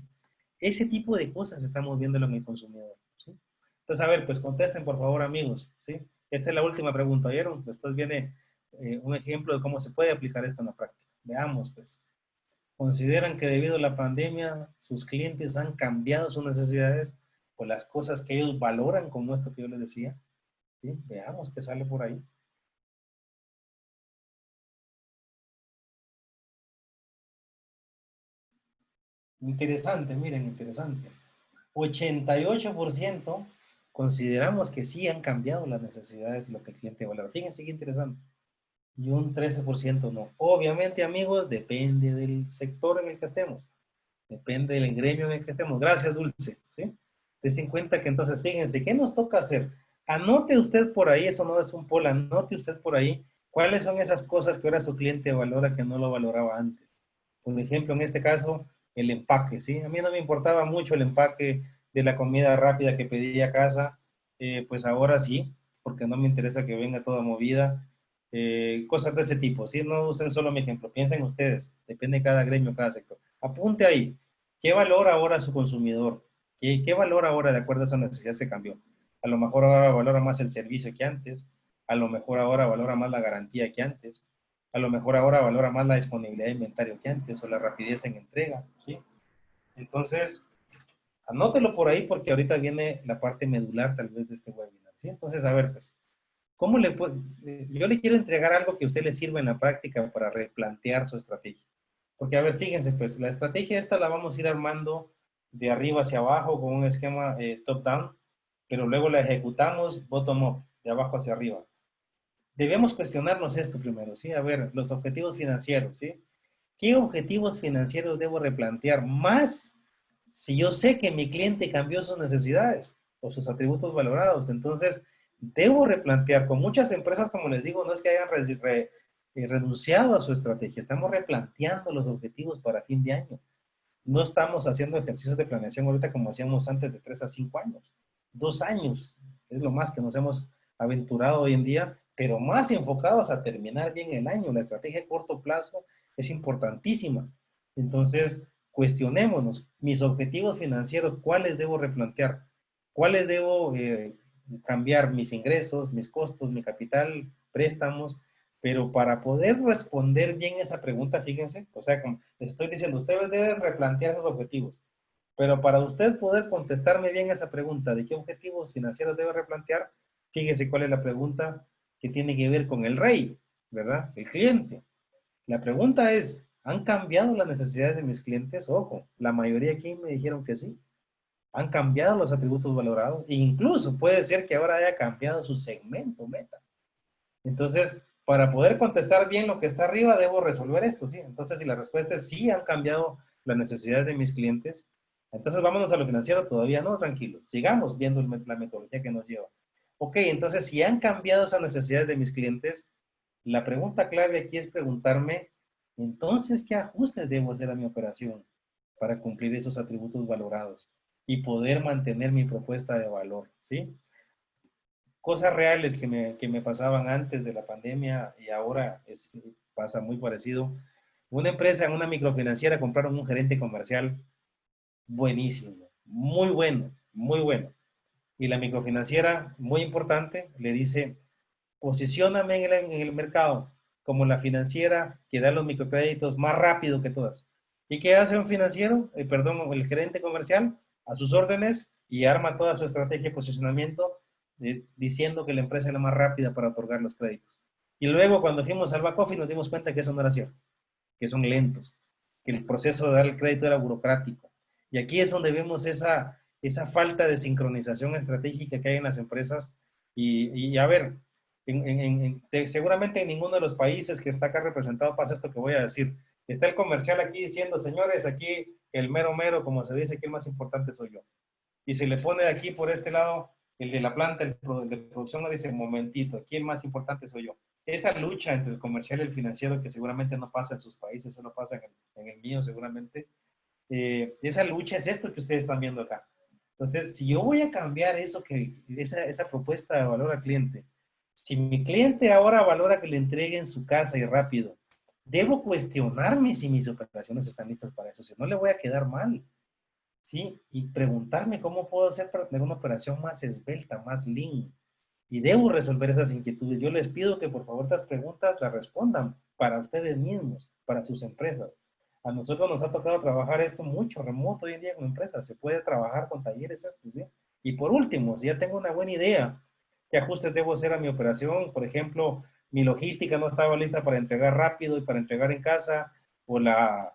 Ese tipo de cosas estamos viéndolo en el consumidor, ¿sí? Entonces, a ver, pues contesten por favor, amigos, ¿sí? Esta es la última pregunta, ¿vieron? Después viene un ejemplo de cómo se puede aplicar esto en la práctica. Veamos, pues. ¿Consideran que debido a la pandemia sus clientes han cambiado sus necesidades o las cosas que ellos valoran, como esto que yo les decía? ¿Sí? Veamos qué sale por ahí. Interesante, miren, interesante. 88% consideramos que sí han cambiado las necesidades y lo que el cliente valora. Fíjense qué interesante. Y un 13% no. Obviamente, amigos, depende del sector en el que estemos. Depende del gremio en el que estemos. Gracias, Dulce. ¿Sí? Des en cuenta que entonces, fíjense, ¿qué nos toca hacer? Anote usted por ahí, eso no es un poll, anote usted por ahí cuáles son esas cosas que ahora su cliente valora que no lo valoraba antes. Por ejemplo, en este caso, el empaque, ¿sí? A mí no me importaba mucho el empaque de la comida rápida que pedí a casa, pues ahora sí, porque no me interesa que venga toda movida. Cosas de ese tipo, ¿sí? No usen solo mi ejemplo, piensen ustedes, depende de cada gremio, cada sector. Apunte ahí, ¿qué valora ahora su consumidor? ¿Qué valora ahora de acuerdo a esa necesidad que cambió? A lo mejor ahora valora más el servicio que antes, a lo mejor ahora valora más la garantía que antes, a lo mejor ahora valora más la disponibilidad de inventario que antes o la rapidez en entrega, ¿sí? Entonces, anótelo por ahí porque ahorita viene la parte medular tal vez de este webinar, ¿sí? Entonces, a ver, pues, ¿cómo yo le quiero entregar algo que a usted le sirva en la práctica para replantear su estrategia? Porque, a ver, fíjense, pues, la estrategia esta la vamos a ir armando de arriba hacia abajo con un esquema top-down, pero luego la ejecutamos bottom-up, de abajo hacia arriba. Debemos cuestionarnos esto primero, ¿sí? A ver, los objetivos financieros, ¿sí? ¿Qué objetivos financieros debo replantear? Más si yo sé que mi cliente cambió sus necesidades o sus atributos valorados. Entonces, debo replantear. Con muchas empresas, como les digo, no es que hayan renunciado a su estrategia. Estamos replanteando los objetivos para fin de año. No estamos haciendo ejercicios de planeación ahorita como hacíamos antes de 3 a 5 años. 2 años es lo más que nos hemos aventurado hoy en día pero más enfocados a terminar bien el año. La estrategia a corto plazo es importantísima. Entonces, cuestionémonos mis objetivos financieros, ¿cuáles debo replantear? ¿Cuáles debo cambiar? Mis ingresos, mis costos, mi capital, préstamos. Pero para poder responder bien esa pregunta, fíjense, o sea, como les estoy diciendo, ustedes deben replantear esos objetivos. Pero para usted poder contestarme bien esa pregunta de qué objetivos financieros debe replantear, fíjese cuál es la pregunta que tiene que ver con el rey, ¿verdad? El cliente. La pregunta es, ¿han cambiado las necesidades de mis clientes? Ojo, la mayoría aquí me dijeron que sí. Han cambiado los atributos valorados. E incluso puede ser que ahora haya cambiado su segmento meta. Entonces, para poder contestar bien lo que está arriba, debo resolver esto, ¿sí? Entonces, si la respuesta es sí, han cambiado las necesidades de mis clientes, entonces vámonos a lo financiero, todavía no, tranquilo. Sigamos viendo la metodología que nos lleva. Ok, entonces, si han cambiado esas necesidades de mis clientes, la pregunta clave aquí es preguntarme, entonces, ¿qué ajustes debo hacer a mi operación para cumplir esos atributos valorados y poder mantener mi propuesta de valor, ¿sí? Cosas reales que me pasaban antes de la pandemia y ahora pasa muy parecido. Una empresa, una microfinanciera, compraron un gerente comercial buenísimo, muy bueno, muy bueno. Y la microfinanciera, muy importante, le dice, posicióname en el mercado como la financiera que da los microcréditos más rápido que todas. ¿Y qué hace un financiero? Perdón, el gerente comercial, a sus órdenes y arma toda su estrategia de posicionamiento diciendo que la empresa es la más rápida para otorgar los créditos. Y luego cuando fuimos al back office nos dimos cuenta que eso no era cierto, que son lentos, que el proceso de dar el crédito era burocrático. Y aquí es donde vemos esa falta de sincronización estratégica que hay en las empresas. Y a ver, seguramente en ninguno de los países que está acá representado pasa esto que voy a decir. Está el comercial aquí diciendo, señores, aquí el mero mero, como se dice, que el más importante soy yo. Y se le pone de aquí por este lado el de la planta, el de producción, no dice, momentito, aquí el más importante soy yo. Esa lucha entre el comercial y el financiero, que seguramente no pasa en sus países, eso no pasa en el mío seguramente, esa lucha es esto que ustedes están viendo acá. Entonces, si yo voy a cambiar eso, esa propuesta de valor al cliente, si mi cliente ahora valora que le entreguen su casa y rápido, debo cuestionarme si mis operaciones están listas para eso, si no le voy a quedar mal, ¿sí? Y preguntarme cómo puedo hacer para tener una operación más esbelta, más lean. Y debo resolver esas inquietudes. Yo les pido que por favor estas preguntas las respondan para ustedes mismos, para sus empresas. A nosotros nos ha tocado trabajar esto mucho remoto hoy en día con empresas. Se puede trabajar con talleres estos, ¿sí? Y por último, si ya tengo una buena idea, ¿qué ajustes debo hacer a mi operación? Por ejemplo, mi logística no estaba lista para entregar rápido y para entregar en casa, o la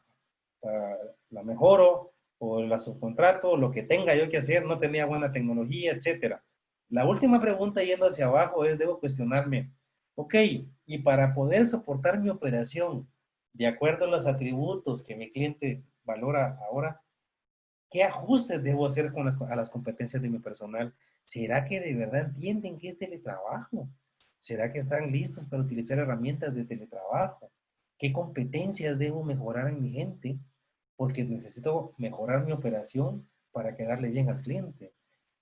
mejoro, o la subcontrato, o lo que tenga yo que hacer, no tenía buena tecnología, etcétera. La última pregunta yendo hacia abajo es, debo cuestionarme, ok, y para poder soportar mi operación, de acuerdo a los atributos que mi cliente valora ahora, ¿qué ajustes debo hacer a las competencias de mi personal? ¿Será que de verdad entienden qué es teletrabajo? ¿Será que están listos para utilizar herramientas de teletrabajo? ¿Qué competencias debo mejorar en mi gente? Porque necesito mejorar mi operación para quedarle bien al cliente.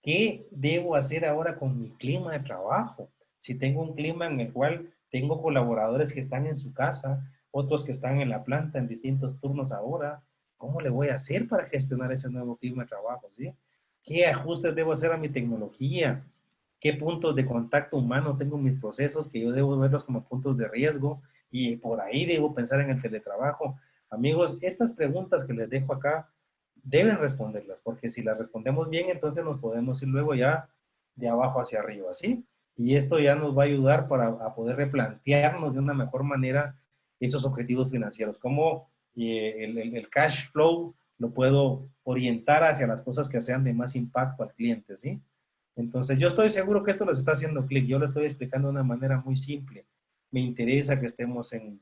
¿Qué debo hacer ahora con mi clima de trabajo? Si tengo un clima en el cual tengo colaboradores que están en su casa, otros que están en la planta en distintos turnos ahora, ¿cómo le voy a hacer para gestionar ese nuevo clima de trabajo? ¿Sí? ¿Qué ajustes debo hacer a mi tecnología? ¿Qué puntos de contacto humano tengo en mis procesos que yo debo verlos como puntos de riesgo? Y por ahí debo pensar en el teletrabajo. Amigos, estas preguntas que les dejo acá deben responderlas, porque si las respondemos bien, entonces nos podemos ir luego ya de abajo hacia arriba, ¿sí? Y esto ya nos va a ayudar para a poder replantearnos de una mejor manera esos objetivos financieros, cómo el cash flow lo puedo orientar hacia las cosas que sean de más impacto al cliente, ¿sí? Entonces, yo estoy seguro que esto les está haciendo clic. Yo lo estoy explicando de una manera muy simple. Me interesa que estemos en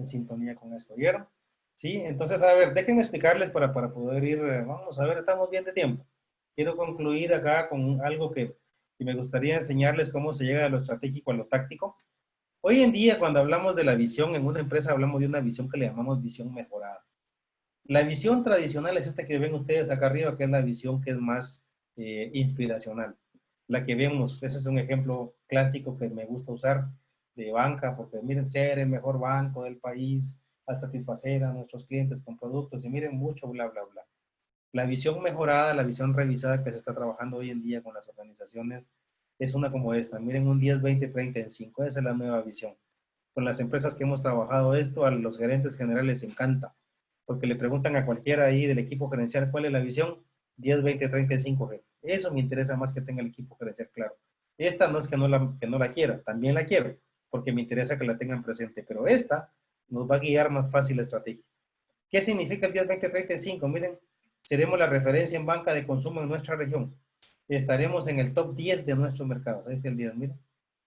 sintonía con esto. ¿Vieron? Sí, entonces, a ver, déjenme explicarles para poder ir, vamos a ver, estamos bien de tiempo. Quiero concluir acá con algo que me gustaría enseñarles cómo se llega de lo estratégico a lo táctico. Hoy en día, cuando hablamos de la visión en una empresa, hablamos de una visión que le llamamos visión mejorada. La visión tradicional es esta que ven ustedes acá arriba, que es la visión que es más inspiracional. la que vemos. Ese es un ejemplo clásico que me gusta usar de banca, porque miren, ser el mejor banco del país, al satisfacer a nuestros clientes con productos, y miren mucho, bla, bla, bla. La visión mejorada, la visión revisada que se está trabajando hoy en día con las organizaciones es una como esta. Miren, un 10, 20, 30 en 5. Esa es la nueva visión. Con las empresas que hemos trabajado esto, a los gerentes generales les encanta, porque le preguntan a cualquiera ahí del equipo gerencial cuál es la visión. 10, 20, 35, jefe. Eso me interesa más que tenga el equipo gerencial claro. Esta no es que no la quiera, también la quiero, porque me interesa que la tengan presente, pero esta nos va a guiar más fácil la estrategia. ¿Qué significa el 10, 20, 35? Miren, seremos la referencia en banca de consumo en nuestra región. Estaremos en el top 10 de nuestro mercado. Este es el 10, miren.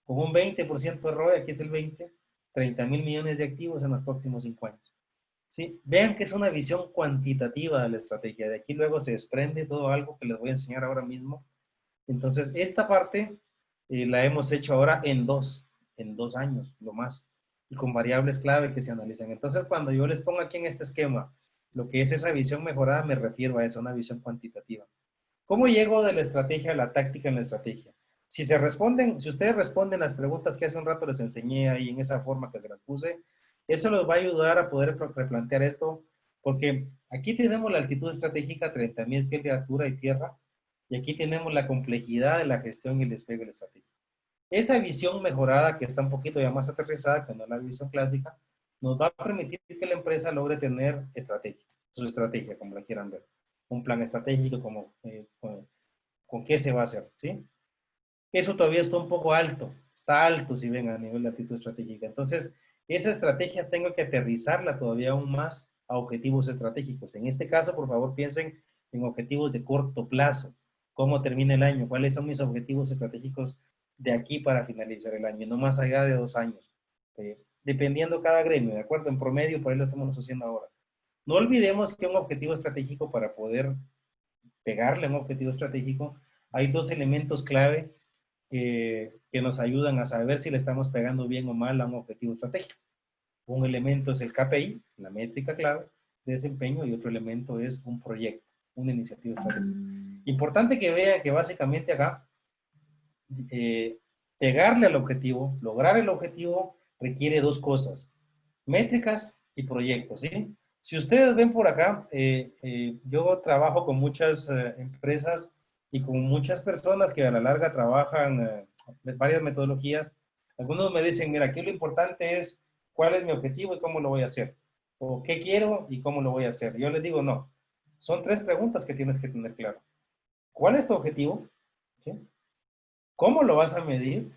Con un 20% de ROE, aquí es el 20, 30 mil millones de activos en los próximos 5 años. ¿Sí? Vean que es una visión cuantitativa de la estrategia. De aquí luego se desprende todo algo que les voy a enseñar ahora mismo. Entonces, esta parte la hemos hecho ahora en dos años, lo más, y con variables clave que se analizan. Entonces, cuando yo les pongo aquí en este esquema lo que es esa visión mejorada, me refiero a eso, una visión cuantitativa. ¿Cómo llego de la estrategia a la táctica en la estrategia? Si ustedes responden las preguntas que hace un rato les enseñé ahí en esa forma que se las puse, eso les va a ayudar a poder replantear esto, porque aquí tenemos la altitud estratégica, 30.000 pies de altura y tierra, y aquí tenemos la complejidad de la gestión y el despegue de la estrategia. Esa visión mejorada, que está un poquito ya más aterrizada, que no es la visión clásica, nos va a permitir que la empresa logre tener estrategia, su estrategia, como la quieran ver. Un plan estratégico, como con qué se va a hacer, ¿sí? Eso todavía está alto si ven a nivel de actitud estratégica. Entonces, esa estrategia tengo que aterrizarla todavía aún más a objetivos estratégicos. En este caso, por favor, piensen en objetivos de corto plazo. ¿Cómo termina el año? ¿Cuáles son mis objetivos estratégicos de aquí para finalizar el año? No más allá de 2 años. Dependiendo cada gremio, ¿de acuerdo? En promedio, por ahí lo estamos haciendo ahora. No olvidemos que un objetivo estratégico, para poder pegarle a un objetivo estratégico, hay 2 elementos clave que nos ayudan a saber si le estamos pegando bien o mal a un objetivo estratégico. Un elemento es el KPI, la métrica clave de desempeño, y otro elemento es un proyecto, una iniciativa estratégica. Importante que vean que básicamente acá, pegarle al objetivo, lograr el objetivo, requiere 2 cosas, métricas y proyectos, ¿sí? Si ustedes ven por acá, yo trabajo con muchas empresas y con muchas personas que a la larga trabajan varias metodologías. Algunos me dicen, mira, aquí lo importante es cuál es mi objetivo y cómo lo voy a hacer. O qué quiero y cómo lo voy a hacer. Yo les digo, no. Son 3 preguntas que tienes que tener claro. ¿Cuál es tu objetivo? ¿Sí? ¿Cómo lo vas a medir?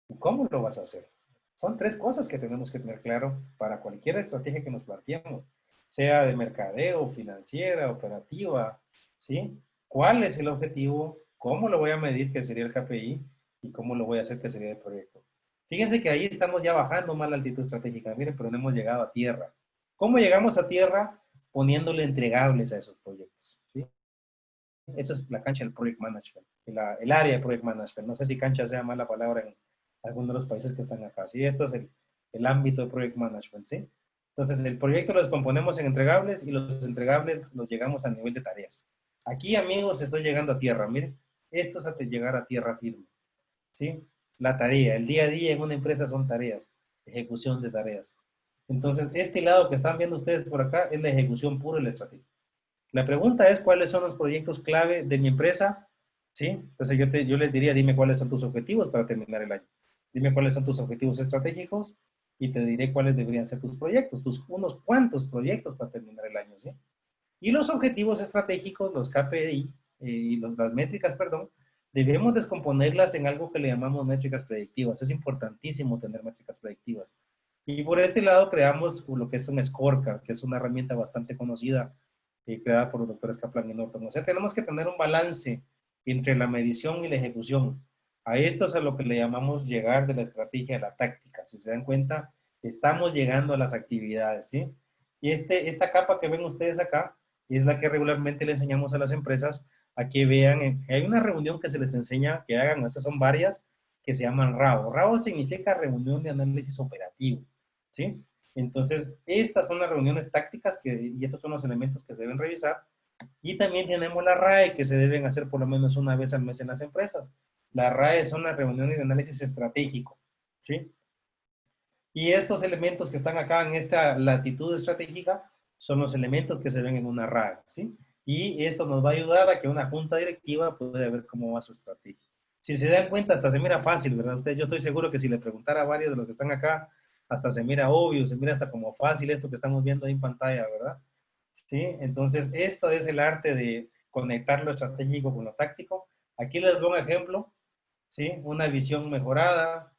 ¿Y cómo lo vas a hacer? Son 3 cosas que tenemos que tener claro para cualquier estrategia que nos planteemos, sea de mercadeo, financiera, operativa, ¿sí? ¿Cuál es el objetivo? ¿Cómo lo voy a medir, que sería el KPI? ¿Y cómo lo voy a hacer, que sería el proyecto? Fíjense que ahí estamos ya bajando más la altitud estratégica, miren, pero no hemos llegado a tierra. ¿Cómo llegamos a tierra? Poniéndole entregables a esos proyectos, ¿sí? Eso es la cancha del Project Management, el área de Project Management. No sé si cancha sea mala palabra en algunos de los países que están acá. Sí, esto es el ámbito de Project Management, ¿sí? Entonces, el proyecto lo descomponemos en entregables y los entregables los llegamos a nivel de tareas. Aquí, amigos, estoy llegando a tierra. Miren, esto es hasta llegar a tierra firme, ¿sí? La tarea, el día a día en una empresa son tareas, ejecución de tareas. Entonces, este lado que están viendo ustedes por acá es la ejecución pura y la estrategia. La pregunta es cuáles son los proyectos clave de mi empresa, ¿sí? Entonces yo les diría, dime cuáles son tus objetivos para terminar el año. Dime cuáles son tus objetivos estratégicos y te diré cuáles deberían ser tus proyectos, unos cuantos proyectos para terminar el año, ¿sí? Y los objetivos estratégicos, los KPI y las métricas, perdón, debemos descomponerlas en algo que le llamamos métricas predictivas. Es importantísimo tener métricas predictivas. Y por este lado creamos lo que es un scorecard, que es una herramienta bastante conocida, creada por los doctores Kaplan y Norton. O sea, tenemos que tener un balance entre la medición y la ejecución. A esto es a lo que le llamamos llegar de la estrategia a la táctica. Si se dan cuenta, estamos llegando a las actividades, ¿sí? Y esta capa que ven ustedes acá es la que regularmente le enseñamos a las empresas a que vean. Hay una reunión que se les enseña que hagan, esas son varias, que se llaman RAO. RAO significa reunión de análisis operativo, ¿sí? Entonces, estas son las reuniones tácticas y estos son los elementos que se deben revisar. Y también tenemos la RAE, que se deben hacer por lo menos una vez al mes en las empresas. Las RAE son las reuniones de análisis estratégico, ¿sí? Y estos elementos que están acá en esta latitud estratégica son los elementos que se ven en una RAE, ¿sí? Y esto nos va a ayudar a que una junta directiva pueda ver cómo va su estrategia. Si se dan cuenta, hasta se mira fácil, ¿verdad? Yo estoy seguro que si le preguntara a varios de los que están acá, hasta se mira obvio, se mira hasta como fácil esto que estamos viendo ahí en pantalla, ¿verdad? ¿Sí? Entonces, esto es el arte de conectar lo estratégico con lo táctico. Aquí les doy un ejemplo, ¿sí? Una visión mejorada,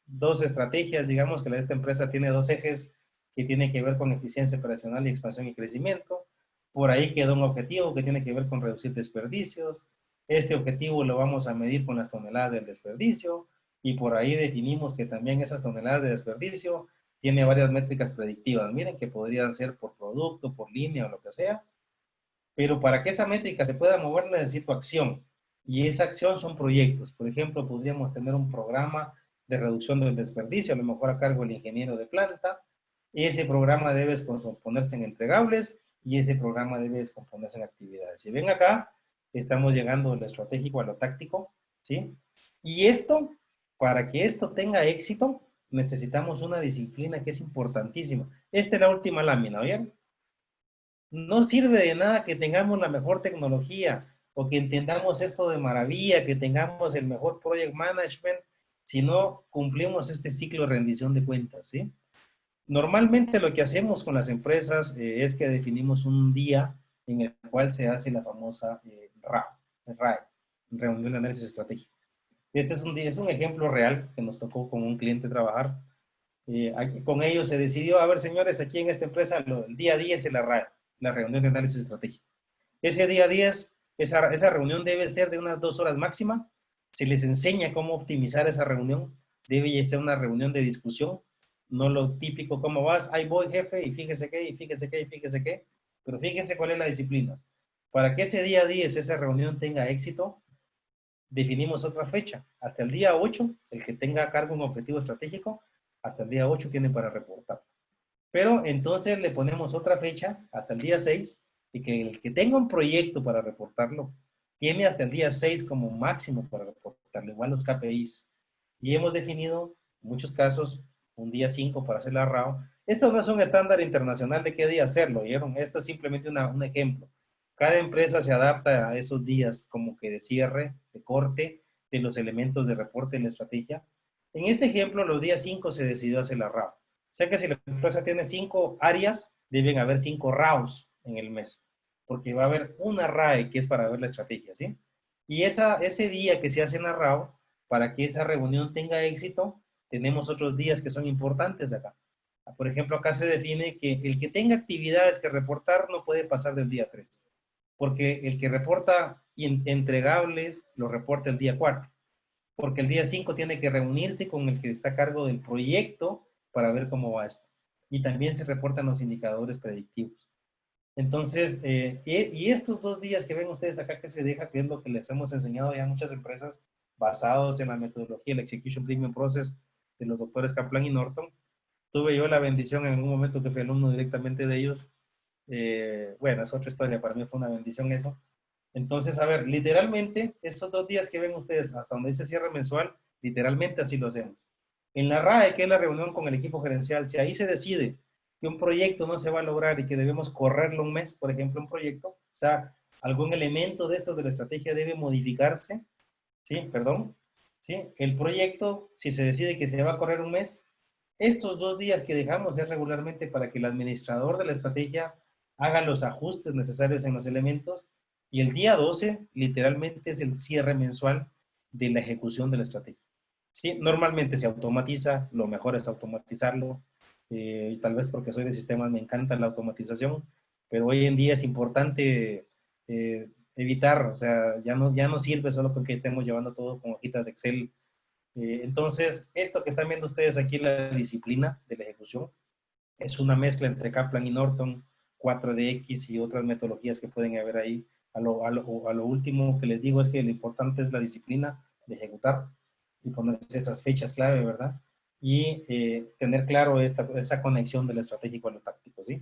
dos estrategias, digamos que esta empresa tiene dos ejes que tienen que ver con eficiencia operacional y expansión y crecimiento. Por ahí quedó un objetivo que tiene que ver con reducir desperdicios. Este objetivo lo vamos a medir con las toneladas del desperdicio y por ahí definimos que también esas toneladas de desperdicio tiene varias métricas predictivas. Miren que podrían ser por producto, por línea o lo que sea. Pero para que esa métrica se pueda mover necesito acción. Y esa acción son proyectos. Por ejemplo, podríamos tener un programa de reducción del desperdicio, a lo mejor a cargo del ingeniero de planta. Ese programa debe descomponerse en entregables y ese programa debe descomponerse en actividades. Si ven acá, estamos llegando de lo estratégico a lo táctico, ¿sí? Y esto, para que esto tenga éxito, necesitamos una disciplina que es importantísima. Esta es la última lámina, ¿oyen? No sirve de nada que tengamos la mejor tecnología o que entendamos esto de maravilla, que tengamos el mejor project management, si no cumplimos este ciclo de rendición de cuentas, ¿sí? Normalmente lo que hacemos con las empresas es que definimos un día en el cual se hace la famosa RAE, Reunión de Análisis Estratégico. Este es un ejemplo real que nos tocó con un cliente trabajar. Con ellos se decidió, a ver señores, aquí en esta empresa el día 10 es la RAE, la reunión de análisis estratégico. Ese día 10, esa reunión debe ser de unas 2 horas máxima. Se les enseña cómo optimizar esa reunión. Debe ser una reunión de discusión, no lo típico, ¿cómo vas? Ahí voy, jefe, y fíjese qué, y fíjese qué, y fíjese qué. Pero fíjense cuál es la disciplina. Para que ese día 10, esa reunión tenga éxito, definimos otra fecha. Hasta el día 8, el que tenga a cargo un objetivo estratégico, hasta el día 8 tiene para reportar. Pero entonces le ponemos otra fecha, hasta el día 6, y que el que tenga un proyecto para reportarlo, tiene hasta el día 6 como máximo para reportarlo, igual los KPIs. Y hemos definido, en muchos casos, un día 5 para hacer la RAO. Esto no es un estándar internacional de qué día hacerlo, ¿vieron? Esto es simplemente un ejemplo. Cada empresa se adapta a esos días como que de cierre, de corte, de los elementos de reporte en la estrategia. En este ejemplo, los días 5 se decidió hacer la RAO. O sea que si la empresa tiene 5 áreas, deben haber 5 RAOs en el mes, porque va a haber una RAE que es para ver la estrategia, ¿sí? Y ese día que se hace una RAO, para que esa reunión tenga éxito, tenemos otros días que son importantes acá. Por ejemplo, acá se define que el que tenga actividades que reportar no puede pasar del día 3, porque el que reporta entregables lo reporta el día 4, porque el día 5 tiene que reunirse con el que está a cargo del proyecto para ver cómo va esto. Y también se reportan los indicadores predictivos. Entonces, y estos 2 días que ven ustedes acá que se deja, que es lo que les hemos enseñado ya a muchas empresas basados en la metodología, el Execution Premium Process de los doctores Kaplan y Norton. Tuve yo la bendición en un momento que fui alumno directamente de ellos. Bueno, es otra historia, para mí fue una bendición eso. Entonces, a ver, literalmente, estos 2 días que ven ustedes, hasta donde dice cierre mensual, literalmente así lo hacemos. En la RAE, que es la reunión con el equipo gerencial, si ahí se decide que un proyecto no se va a lograr y que debemos correrlo un mes, por ejemplo, un proyecto, o sea, algún elemento de esto de la estrategia debe modificarse, ¿sí? Perdón, ¿sí? El proyecto, si se decide que se va a correr un mes, estos 2 días que dejamos es regularmente para que el administrador de la estrategia haga los ajustes necesarios en los elementos y el día 12 literalmente es el cierre mensual de la ejecución de la estrategia. ¿Sí? Normalmente se automatiza, lo mejor es automatizarlo, y tal vez porque soy de sistemas me encanta la automatización, pero hoy en día es importante evitar, o sea, ya no sirve solo porque estemos llevando todo con hojitas de Excel. Entonces, esto que están viendo ustedes aquí, la disciplina de la ejecución, es una mezcla entre Kaplan y Norton, 4DX y otras metodologías que pueden haber ahí. A lo último que les digo es que lo importante es la disciplina de ejecutar y ponerse esas fechas clave, ¿verdad? Y tener claro esa conexión de lo estratégico a lo táctico, ¿sí?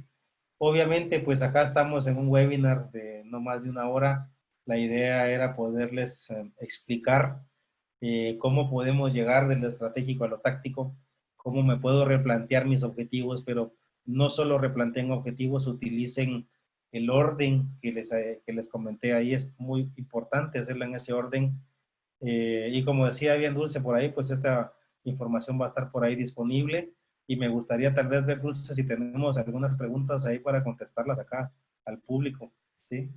Obviamente, pues acá estamos en un webinar de no más de 1 hora. La idea era poderles explicar cómo podemos llegar de lo estratégico a lo táctico, cómo me puedo replantear mis objetivos, pero no solo replanteen objetivos, utilicen el orden que les comenté ahí. Es muy importante hacerlo en ese orden. Y como decía bien Dulce por ahí, pues esta información va a estar por ahí disponible y me gustaría tal vez ver, Dulce, si tenemos algunas preguntas ahí para contestarlas acá al público, ¿sí?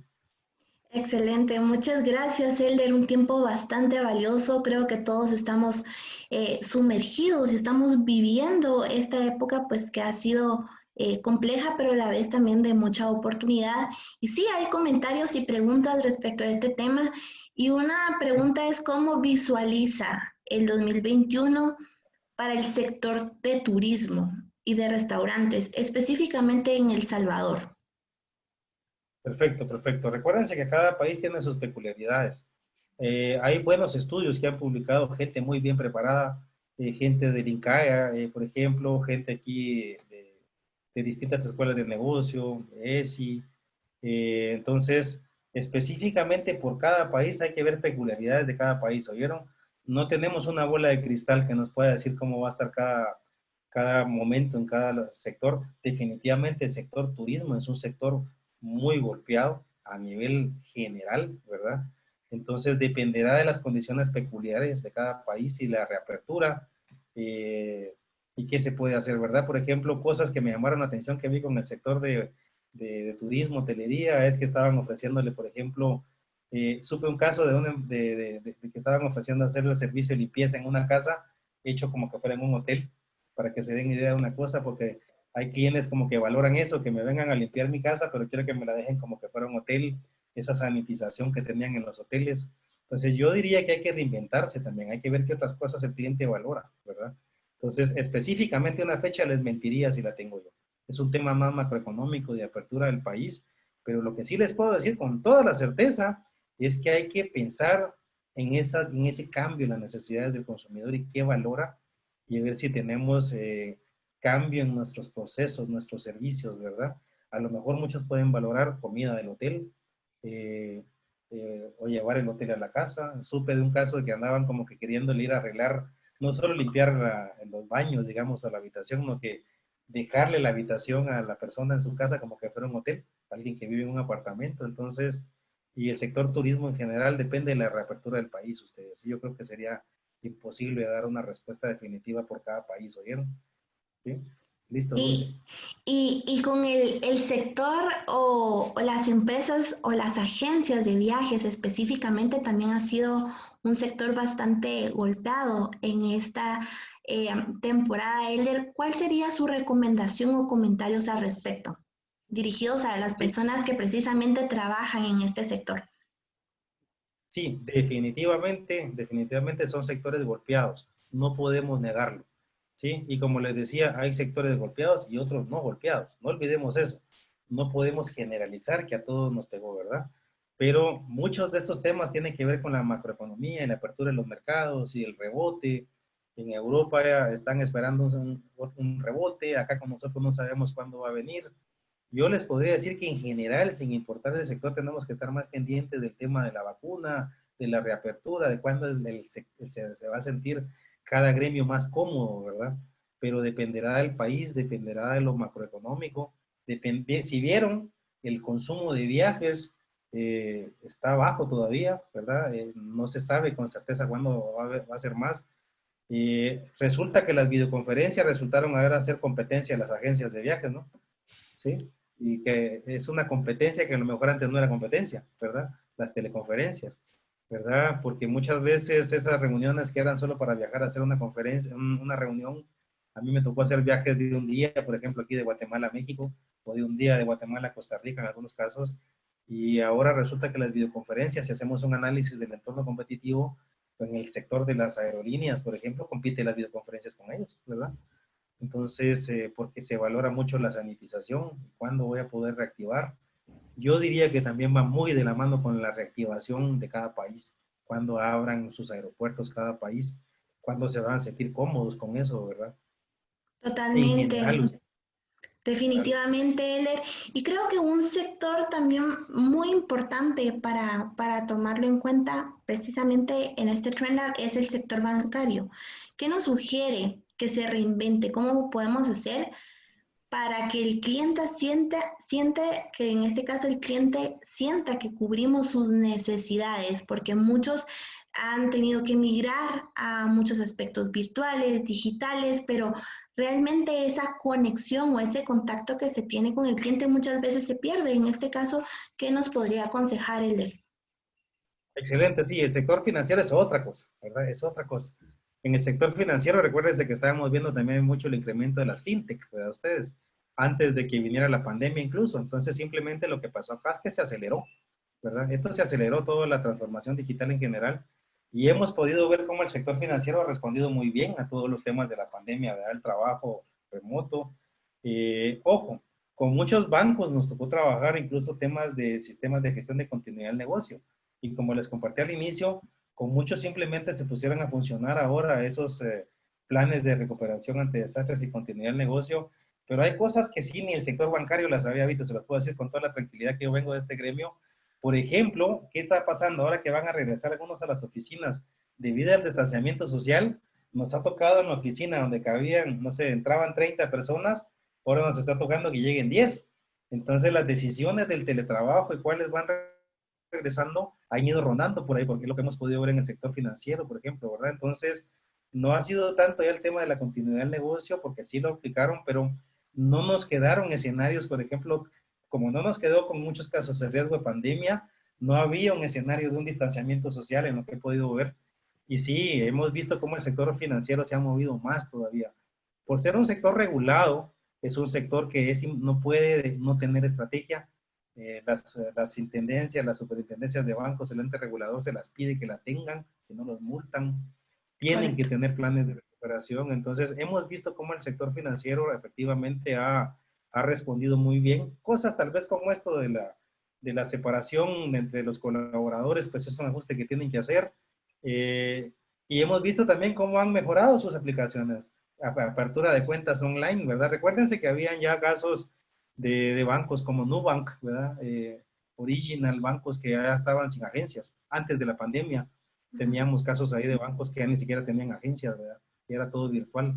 Excelente, muchas gracias, Elder. Un tiempo bastante valioso. Creo que todos estamos sumergidos y estamos viviendo esta época, pues que ha sido compleja, pero a la vez también de mucha oportunidad. Y sí, hay comentarios y preguntas respecto a este tema. Y una pregunta es cómo visualiza el 2021 para el sector de turismo y de restaurantes, específicamente en El Salvador. Perfecto, perfecto. Recuérdense que cada país tiene sus peculiaridades. Hay buenos estudios que han publicado gente muy bien preparada, gente del INCAE, por ejemplo, gente aquí de distintas escuelas de negocio, ESI. Entonces, específicamente por cada país hay que ver peculiaridades de cada país, ¿oyeron? No tenemos una bola de cristal que nos pueda decir cómo va a estar cada momento en cada sector. Definitivamente el sector turismo es un sector muy golpeado a nivel general, ¿verdad? Entonces dependerá de las condiciones peculiares de cada país y la reapertura y qué se puede hacer, ¿verdad? Por ejemplo, cosas que me llamaron la atención que vi con el sector de turismo, hotelería, es que estaban ofreciéndole, por ejemplo, supe un caso de que estaban ofreciendo hacer el servicio de limpieza en una casa, hecho como que fuera en un hotel, para que se den idea de una cosa, porque hay clientes como que valoran eso, que me vengan a limpiar mi casa, pero quiero que me la dejen como que fuera un hotel, esa sanitización que tenían en los hoteles. Entonces yo diría que hay que reinventarse también, hay que ver qué otras cosas el cliente valora, ¿verdad? Entonces, específicamente una fecha les mentiría si la tengo yo. Es un tema más macroeconómico de apertura del país, pero lo que sí les puedo decir con toda la certeza es que hay que pensar en ese cambio en las necesidades del consumidor y qué valora y ver si tenemos cambio en nuestros procesos, nuestros servicios, ¿verdad? A lo mejor muchos pueden valorar comida del hotel eh, o llevar el hotel a la casa. Supe de un caso de que andaban como que queriendo ir a arreglar, no solo limpiar los baños, digamos, a la habitación, sino que dejarle la habitación a la persona en su casa como que fuera un hotel, alguien que vive en un apartamento. Entonces, y el sector turismo en general depende de la reapertura del país, ustedes. Yo creo que sería imposible dar una respuesta definitiva por cada país, ¿oyeron? ¿Sí? Listo, Dulce. Sí, y con el sector o las empresas o las agencias de viajes específicamente también ha sido un sector bastante golpeado en esta eh, temporada. Elder, ¿cuál sería su recomendación o comentarios al respecto, dirigidos a las Sí, personas que precisamente trabajan en este sector? sí, definitivamente, definitivamente son sectores golpeados, no podemos negarlo, ¿sí? Y como les decía, hay sectores golpeados y otros no golpeados, no olvidemos eso, no podemos generalizar que a todos nos pegó, ¿verdad? Pero muchos de estos temas tienen que ver con la macroeconomía y la apertura de los mercados y el rebote. En Europa ya están esperando un rebote, acá con nosotros no sabemos cuándo va a venir. Yo les podría decir que en general, sin importar el sector, tenemos que estar más pendientes del tema de la vacuna, de la reapertura, de cuándo se va a sentir cada gremio más cómodo, ¿verdad? Pero dependerá del país, dependerá de lo macroeconómico. Si vieron, el consumo de viajes está bajo todavía, ¿verdad? No se sabe con certeza cuándo va a ser más. Resulta que las videoconferencias resultaron hacer competencia a las agencias de viajes, ¿no? ¿Sí? Y que es una competencia que a lo mejor antes no era competencia, ¿verdad? Las teleconferencias, ¿verdad? Porque muchas veces esas reuniones que eran solo para viajar a hacer una conferencia, una reunión, a mí me tocó hacer viajes de un día, por ejemplo, aquí de Guatemala a México, o de un día de Guatemala a Costa Rica en algunos casos, y ahora resulta que las videoconferencias, si hacemos un análisis del entorno competitivo, en el sector de las aerolíneas, por ejemplo, compite las videoconferencias con ellos, ¿verdad? Entonces, porque se valora mucho la sanitización, cuándo voy a poder reactivar. Yo diría que también va muy de la mano con la reactivación de cada país, cuando abran sus aeropuertos cada país, cuándo se van a sentir cómodos con eso, ¿verdad? En Totalmente. general, Definitivamente, Eller. Y creo que un sector también muy importante para tomarlo en cuenta precisamente en este trend lab es el sector bancario. ¿Qué nos sugiere que se reinvente? ¿Cómo podemos hacer para que el cliente siente que en este caso el cliente sienta que cubrimos sus necesidades? Porque muchos han tenido que migrar a muchos aspectos virtuales, digitales, pero realmente esa conexión o ese contacto que se tiene con el cliente muchas veces se pierde. En este caso, ¿qué nos podría aconsejar él? Excelente, sí, el sector financiero es otra cosa, ¿verdad? Es otra cosa. En el sector financiero, recuérdense que estábamos viendo también mucho el incremento de las fintech, ¿verdad? Ustedes, antes de que viniera la pandemia incluso. Entonces, simplemente lo que pasó acá es que se aceleró, ¿verdad? Esto se aceleró toda la transformación digital en general y hemos podido ver cómo el sector financiero ha respondido muy bien a todos los temas de la pandemia, ¿verdad? El trabajo remoto. Ojo, con muchos bancos nos tocó trabajar incluso temas de sistemas de gestión de continuidad del negocio. Y como les compartí al inicio, con muchos simplemente se pusieron a funcionar ahora esos planes de recuperación ante desastres y continuidad del negocio. Pero hay cosas que sí, ni el sector bancario las había visto, se las puedo decir con toda la tranquilidad que yo vengo de este gremio. Por ejemplo, ¿qué está pasando ahora que van a regresar algunos a las oficinas? Debido al distanciamiento social, nos ha tocado en la oficina donde cabían, no sé, entraban 30 personas, ahora nos está tocando que lleguen 10. Entonces las decisiones del teletrabajo y cuáles van regresando han ido rondando por ahí, porque es lo que hemos podido ver en el sector financiero, por ejemplo, ¿verdad? Entonces, no ha sido tanto ya el tema de la continuidad del negocio, porque sí lo aplicaron, pero no nos quedaron escenarios, por ejemplo, como no nos quedó con muchos casos de riesgo de pandemia, no había un escenario de un distanciamiento social en lo que he podido ver. Y sí, hemos visto cómo el sector financiero se ha movido más todavía. Por ser un sector regulado, es un sector que no puede no tener estrategia. Las intendencias, las superintendencias de bancos, el ente regulador se las pide que la tengan, que no los multan, tienen que Correcto. tener planes de recuperación. Entonces, hemos visto cómo el sector financiero efectivamente ha respondido muy bien. Cosas tal vez como esto de la separación entre los colaboradores, pues es un ajuste que tienen que hacer. Y hemos visto también cómo han mejorado sus aplicaciones. Apertura de cuentas online, ¿verdad? Recuérdense que habían ya casos de bancos como Nubank, ¿verdad? Original, bancos que ya estaban sin agencias antes de la pandemia. Teníamos casos ahí de bancos que ya ni siquiera tenían agencias, ¿verdad? Y era todo virtual.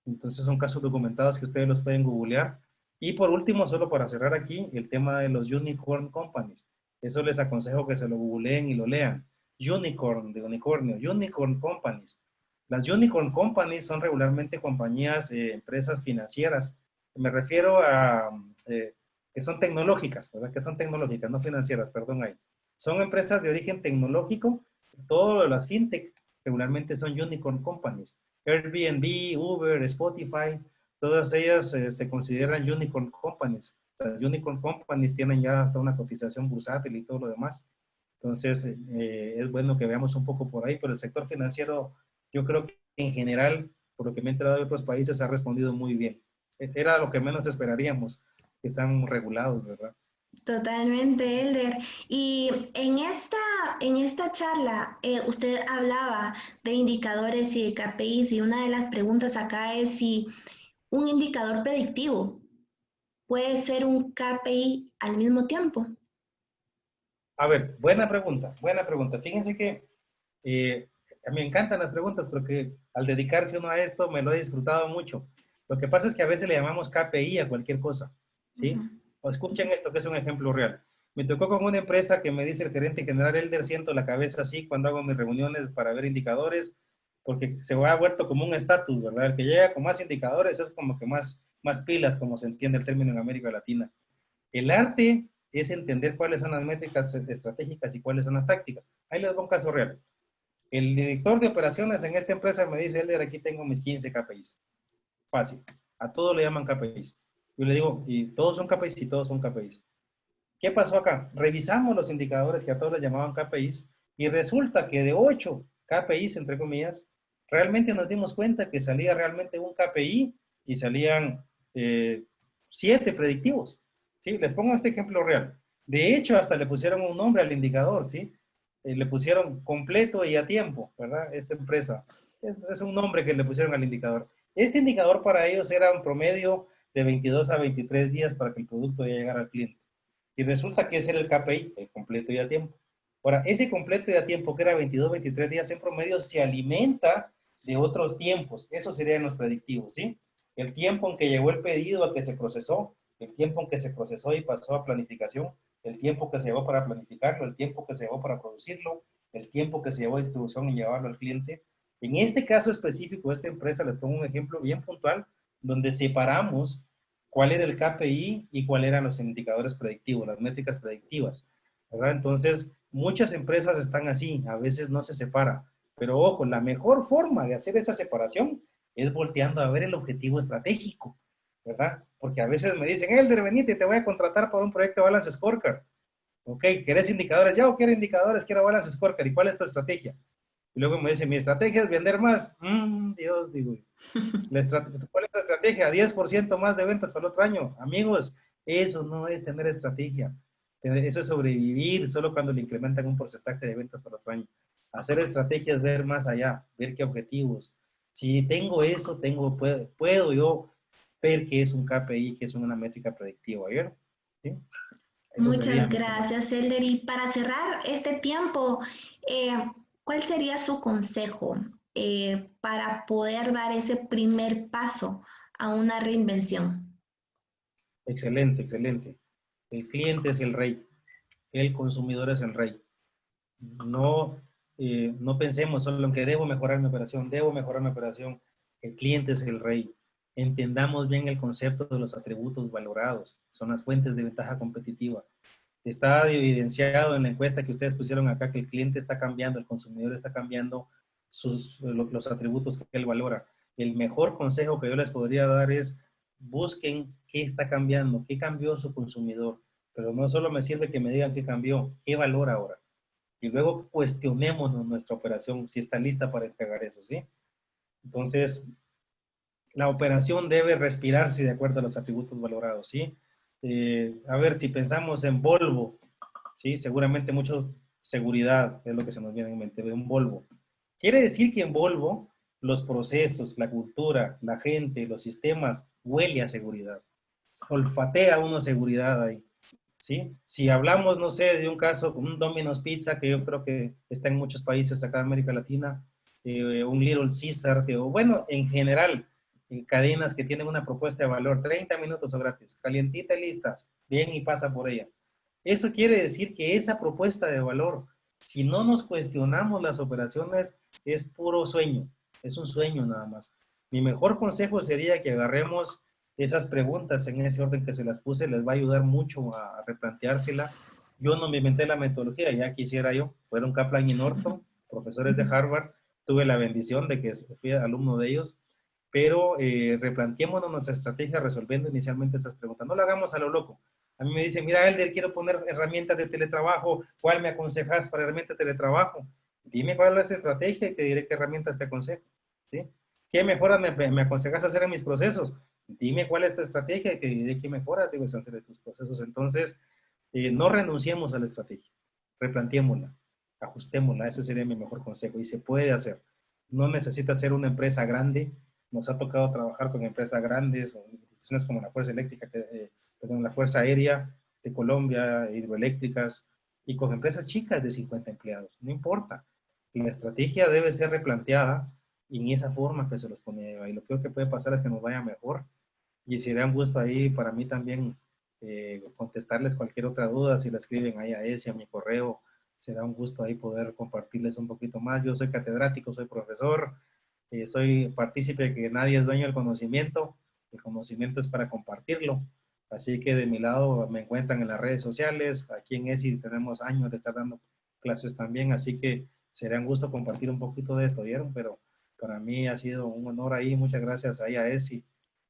Entonces son casos documentados que ustedes los pueden googlear. Y por último, solo para cerrar aquí, el tema de los unicorn companies. Eso les aconsejo que se lo googleen y lo lean. Unicorn, de unicornio, unicorn companies. Las unicorn companies son regularmente compañías, empresas financieras. Me refiero a que son tecnológicas, ¿verdad? Que son tecnológicas, no financieras, perdón ahí. Son empresas de origen tecnológico. Todas las fintech regularmente son unicorn companies. Airbnb, Uber, Spotify, todas ellas se consideran unicorn companies. Las unicorn companies tienen ya hasta una cotización bursátil y todo lo demás. Entonces, es bueno que veamos un poco por ahí, pero el sector financiero, yo creo que en general, por lo que me he enterado de otros países, ha respondido muy bien. Era lo que menos esperaríamos, que están regulados, ¿verdad? Totalmente, Elder. Y en esta charla, usted hablaba de indicadores y de KPIs y una de las preguntas acá es si un indicador predictivo puede ser un KPI al mismo tiempo. A ver, buena pregunta, buena pregunta. Fíjense que eh, me encantan las preguntas porque al dedicarse uno a esto me lo he disfrutado mucho. Lo que pasa es que a veces le llamamos KPI a cualquier cosa, ¿sí? Ujú. O escuchen esto, que es un ejemplo real. Me tocó con una empresa que me dice el gerente general Elder, siento la cabeza así cuando hago mis reuniones para ver indicadores, porque se ha vuelto como un estatus, ¿verdad? El que llega con más indicadores es como que más pilas, como se entiende el término en América Latina. El arte es entender cuáles son las métricas estratégicas y cuáles son las tácticas. Ahí les doy un caso real. El director de operaciones en esta empresa me dice, Elder, aquí tengo mis 15 KPIs. Fácil. A todos le llaman KPIs. Yo le digo, y todos son KPIs y todos son KPIs. ¿Qué pasó acá? Revisamos los indicadores que a todos les llamaban KPIs y resulta que de 8 KPIs, entre comillas, realmente nos dimos cuenta que salía realmente un KPI y salían 7 predictivos. ¿Sí? Les pongo este ejemplo real. De hecho, hasta le pusieron un nombre al indicador, ¿sí? Le pusieron completo y a tiempo, ¿verdad? Esta empresa. Es un nombre que le pusieron al indicador. Este indicador para ellos era un promedio de 22 a 23 días para que el producto vaya a llegar al cliente. Y resulta que ese era el KPI, el completo y a tiempo. Ahora, ese completo y a tiempo, que era 22, 23 días en promedio, se alimenta de otros tiempos. Eso serían los predictivos, ¿sí? El tiempo en que llegó el pedido a que se procesó, el tiempo en que se procesó y pasó a planificación, el tiempo que se llevó para planificarlo, el tiempo que se llevó para producirlo, el tiempo que se llevó a distribución y llevarlo al cliente. En este caso específico, esta empresa, les pongo un ejemplo bien puntual, donde separamos cuál era el KPI y cuáles eran los indicadores predictivos, las métricas predictivas, ¿verdad? Entonces, muchas empresas están así, a veces no se separa, pero ojo, la mejor forma de hacer esa separación es volteando a ver el objetivo estratégico, ¿verdad? Porque a veces me dicen, Elder, venite, te voy a contratar para un proyecto de Balance Scorecard. Ok, ¿querés indicadores? Yo quiero indicadores, quiero Balance Scorecard. ¿Y cuál es tu estrategia? Y luego me dicen, mi estrategia es vender más. Dios, digo, ¿cuál es la estrategia? 10% más de ventas para el otro año. Amigos, eso no es tener estrategia. Eso es sobrevivir solo cuando le incrementan un porcentaje de ventas para el otro año. Hacer estrategias es ver más allá, ver qué objetivos. Si tengo eso, puedo yo ver qué es un KPI, qué es una métrica predictiva. ¿Vieron? ¿Sí? Eso sería. Muchas gracias, Elder. Y para cerrar este tiempo, eh, ¿cuál sería su consejo para poder dar ese primer paso a una reinvención? Excelente, excelente. El cliente es el rey, el consumidor es el rey. No, no pensemos solo en que debo mejorar mi operación, debo mejorar mi operación. El cliente es el rey. Entendamos bien el concepto de los atributos valorados. Son las fuentes de ventaja competitiva. Está evidenciado en la encuesta que ustedes pusieron acá que el cliente está cambiando, el consumidor está cambiando los atributos que él valora. El mejor consejo que yo les podría dar es busquen qué está cambiando, qué cambió su consumidor. Pero no solo me sirve que me digan qué cambió, qué valora ahora. Y luego cuestionémonos nuestra operación si está lista para entregar eso, ¿sí? Entonces, la operación debe respirarse de acuerdo a los atributos valorados, ¿sí? A ver, si pensamos en Volvo, ¿sí? Seguramente mucho seguridad es lo que se nos viene en mente de un Volvo. Quiere decir que en Volvo los procesos, la cultura, la gente, los sistemas, huele a seguridad. Olfatea uno seguridad ahí, ¿sí? Si hablamos, no sé, de un caso como un Domino's Pizza, que yo creo que está en muchos países acá en América Latina, un Little Caesar, o bueno, en general, cadenas que tienen una propuesta de valor, 30 minutos o gratis, calientita y listas, bien y pasa por ella. Eso quiere decir que esa propuesta de valor, si no nos cuestionamos las operaciones, es puro sueño, es un sueño nada más. Mi mejor consejo sería que agarremos esas preguntas en ese orden que se las puse, les va a ayudar mucho a replanteársela. Yo no me inventé la metodología, ya quisiera yo, fueron Kaplan y Norton, profesores de Harvard, tuve la bendición de que fui alumno de ellos, pero replanteémonos nuestra estrategia resolviendo inicialmente esas preguntas. No lo hagamos a lo loco. A mí me dicen, mira, Elder, quiero poner herramientas de teletrabajo, ¿cuál me aconsejas para herramientas de teletrabajo? Dime cuál es la estrategia y te diré qué herramientas te aconsejo, ¿sí? ¿Qué mejoras me aconsejas hacer en mis procesos? Dime cuál es tu estrategia y te diré qué mejoras debes hacer en tus procesos. Entonces, no renunciemos a la estrategia, replanteémosla, ajustémosla, ese sería mi mejor consejo y se puede hacer. No necesita ser una empresa grande, nos ha tocado trabajar con empresas grandes, o instituciones como la Fuerza Eléctrica, la Fuerza Aérea de Colombia, hidroeléctricas, y con empresas chicas de 50 empleados, no importa. La estrategia debe ser replanteada y en esa forma que se los pone ahí. Lo peor que puede pasar es que nos vaya mejor. Y sería un gusto ahí para mí también contestarles cualquier otra duda, si la escriben ahí a ese, a mi correo, será un gusto ahí poder compartirles un poquito más. Yo soy catedrático, soy profesor, soy partícipe de que nadie es dueño del conocimiento, el conocimiento es para compartirlo. Así que de mi lado me encuentran en las redes sociales, aquí en ESI tenemos años de estar dando clases también, así que será un gusto compartir un poquito de esto, ¿vieron? Pero para mí ha sido un honor ahí, muchas gracias ahí a ESI,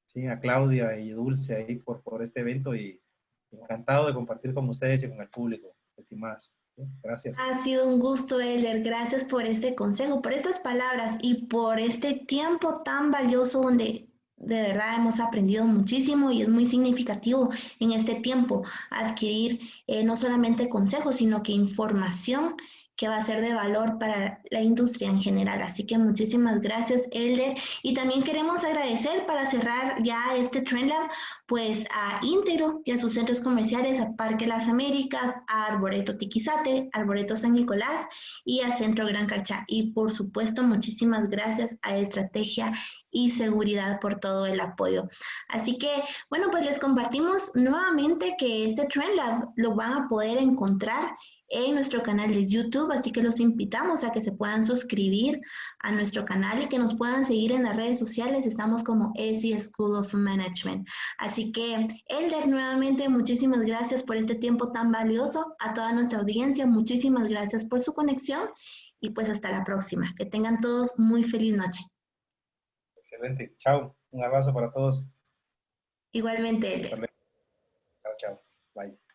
¿sí? A Claudia y Dulce ahí por este evento y encantado de compartir con ustedes y con el público, estimadas. ¿Sí? Gracias. Ha sido un gusto, Elder. Gracias por este consejo, por estas palabras y por este tiempo tan valioso donde de verdad hemos aprendido muchísimo y es muy significativo en este tiempo adquirir no solamente consejos, sino que información que va a ser de valor para la industria en general. Así que muchísimas gracias, Elder. Y también queremos agradecer para cerrar ya este Trend Lab, pues a Íntegro y a sus centros comerciales, a Parque Las Américas, a Arboreto Tiquizate, Arboreto San Nicolás y a Centro Gran Carchá. Y por supuesto, muchísimas gracias a Estrategia y Seguridad por todo el apoyo. Así que, bueno, pues les compartimos nuevamente que este Trend Lab lo van a poder encontrar en nuestro canal de YouTube, así que los invitamos a que se puedan suscribir a nuestro canal y que nos puedan seguir en las redes sociales. Estamos como ESI School of Management. Así que, Elder, nuevamente, muchísimas gracias por este tiempo tan valioso. A toda nuestra audiencia, muchísimas gracias por su conexión y pues hasta la próxima. Que tengan todos muy feliz noche. Excelente. Chao. Un abrazo para todos. Igualmente, Elder. Chao, chao. Bye.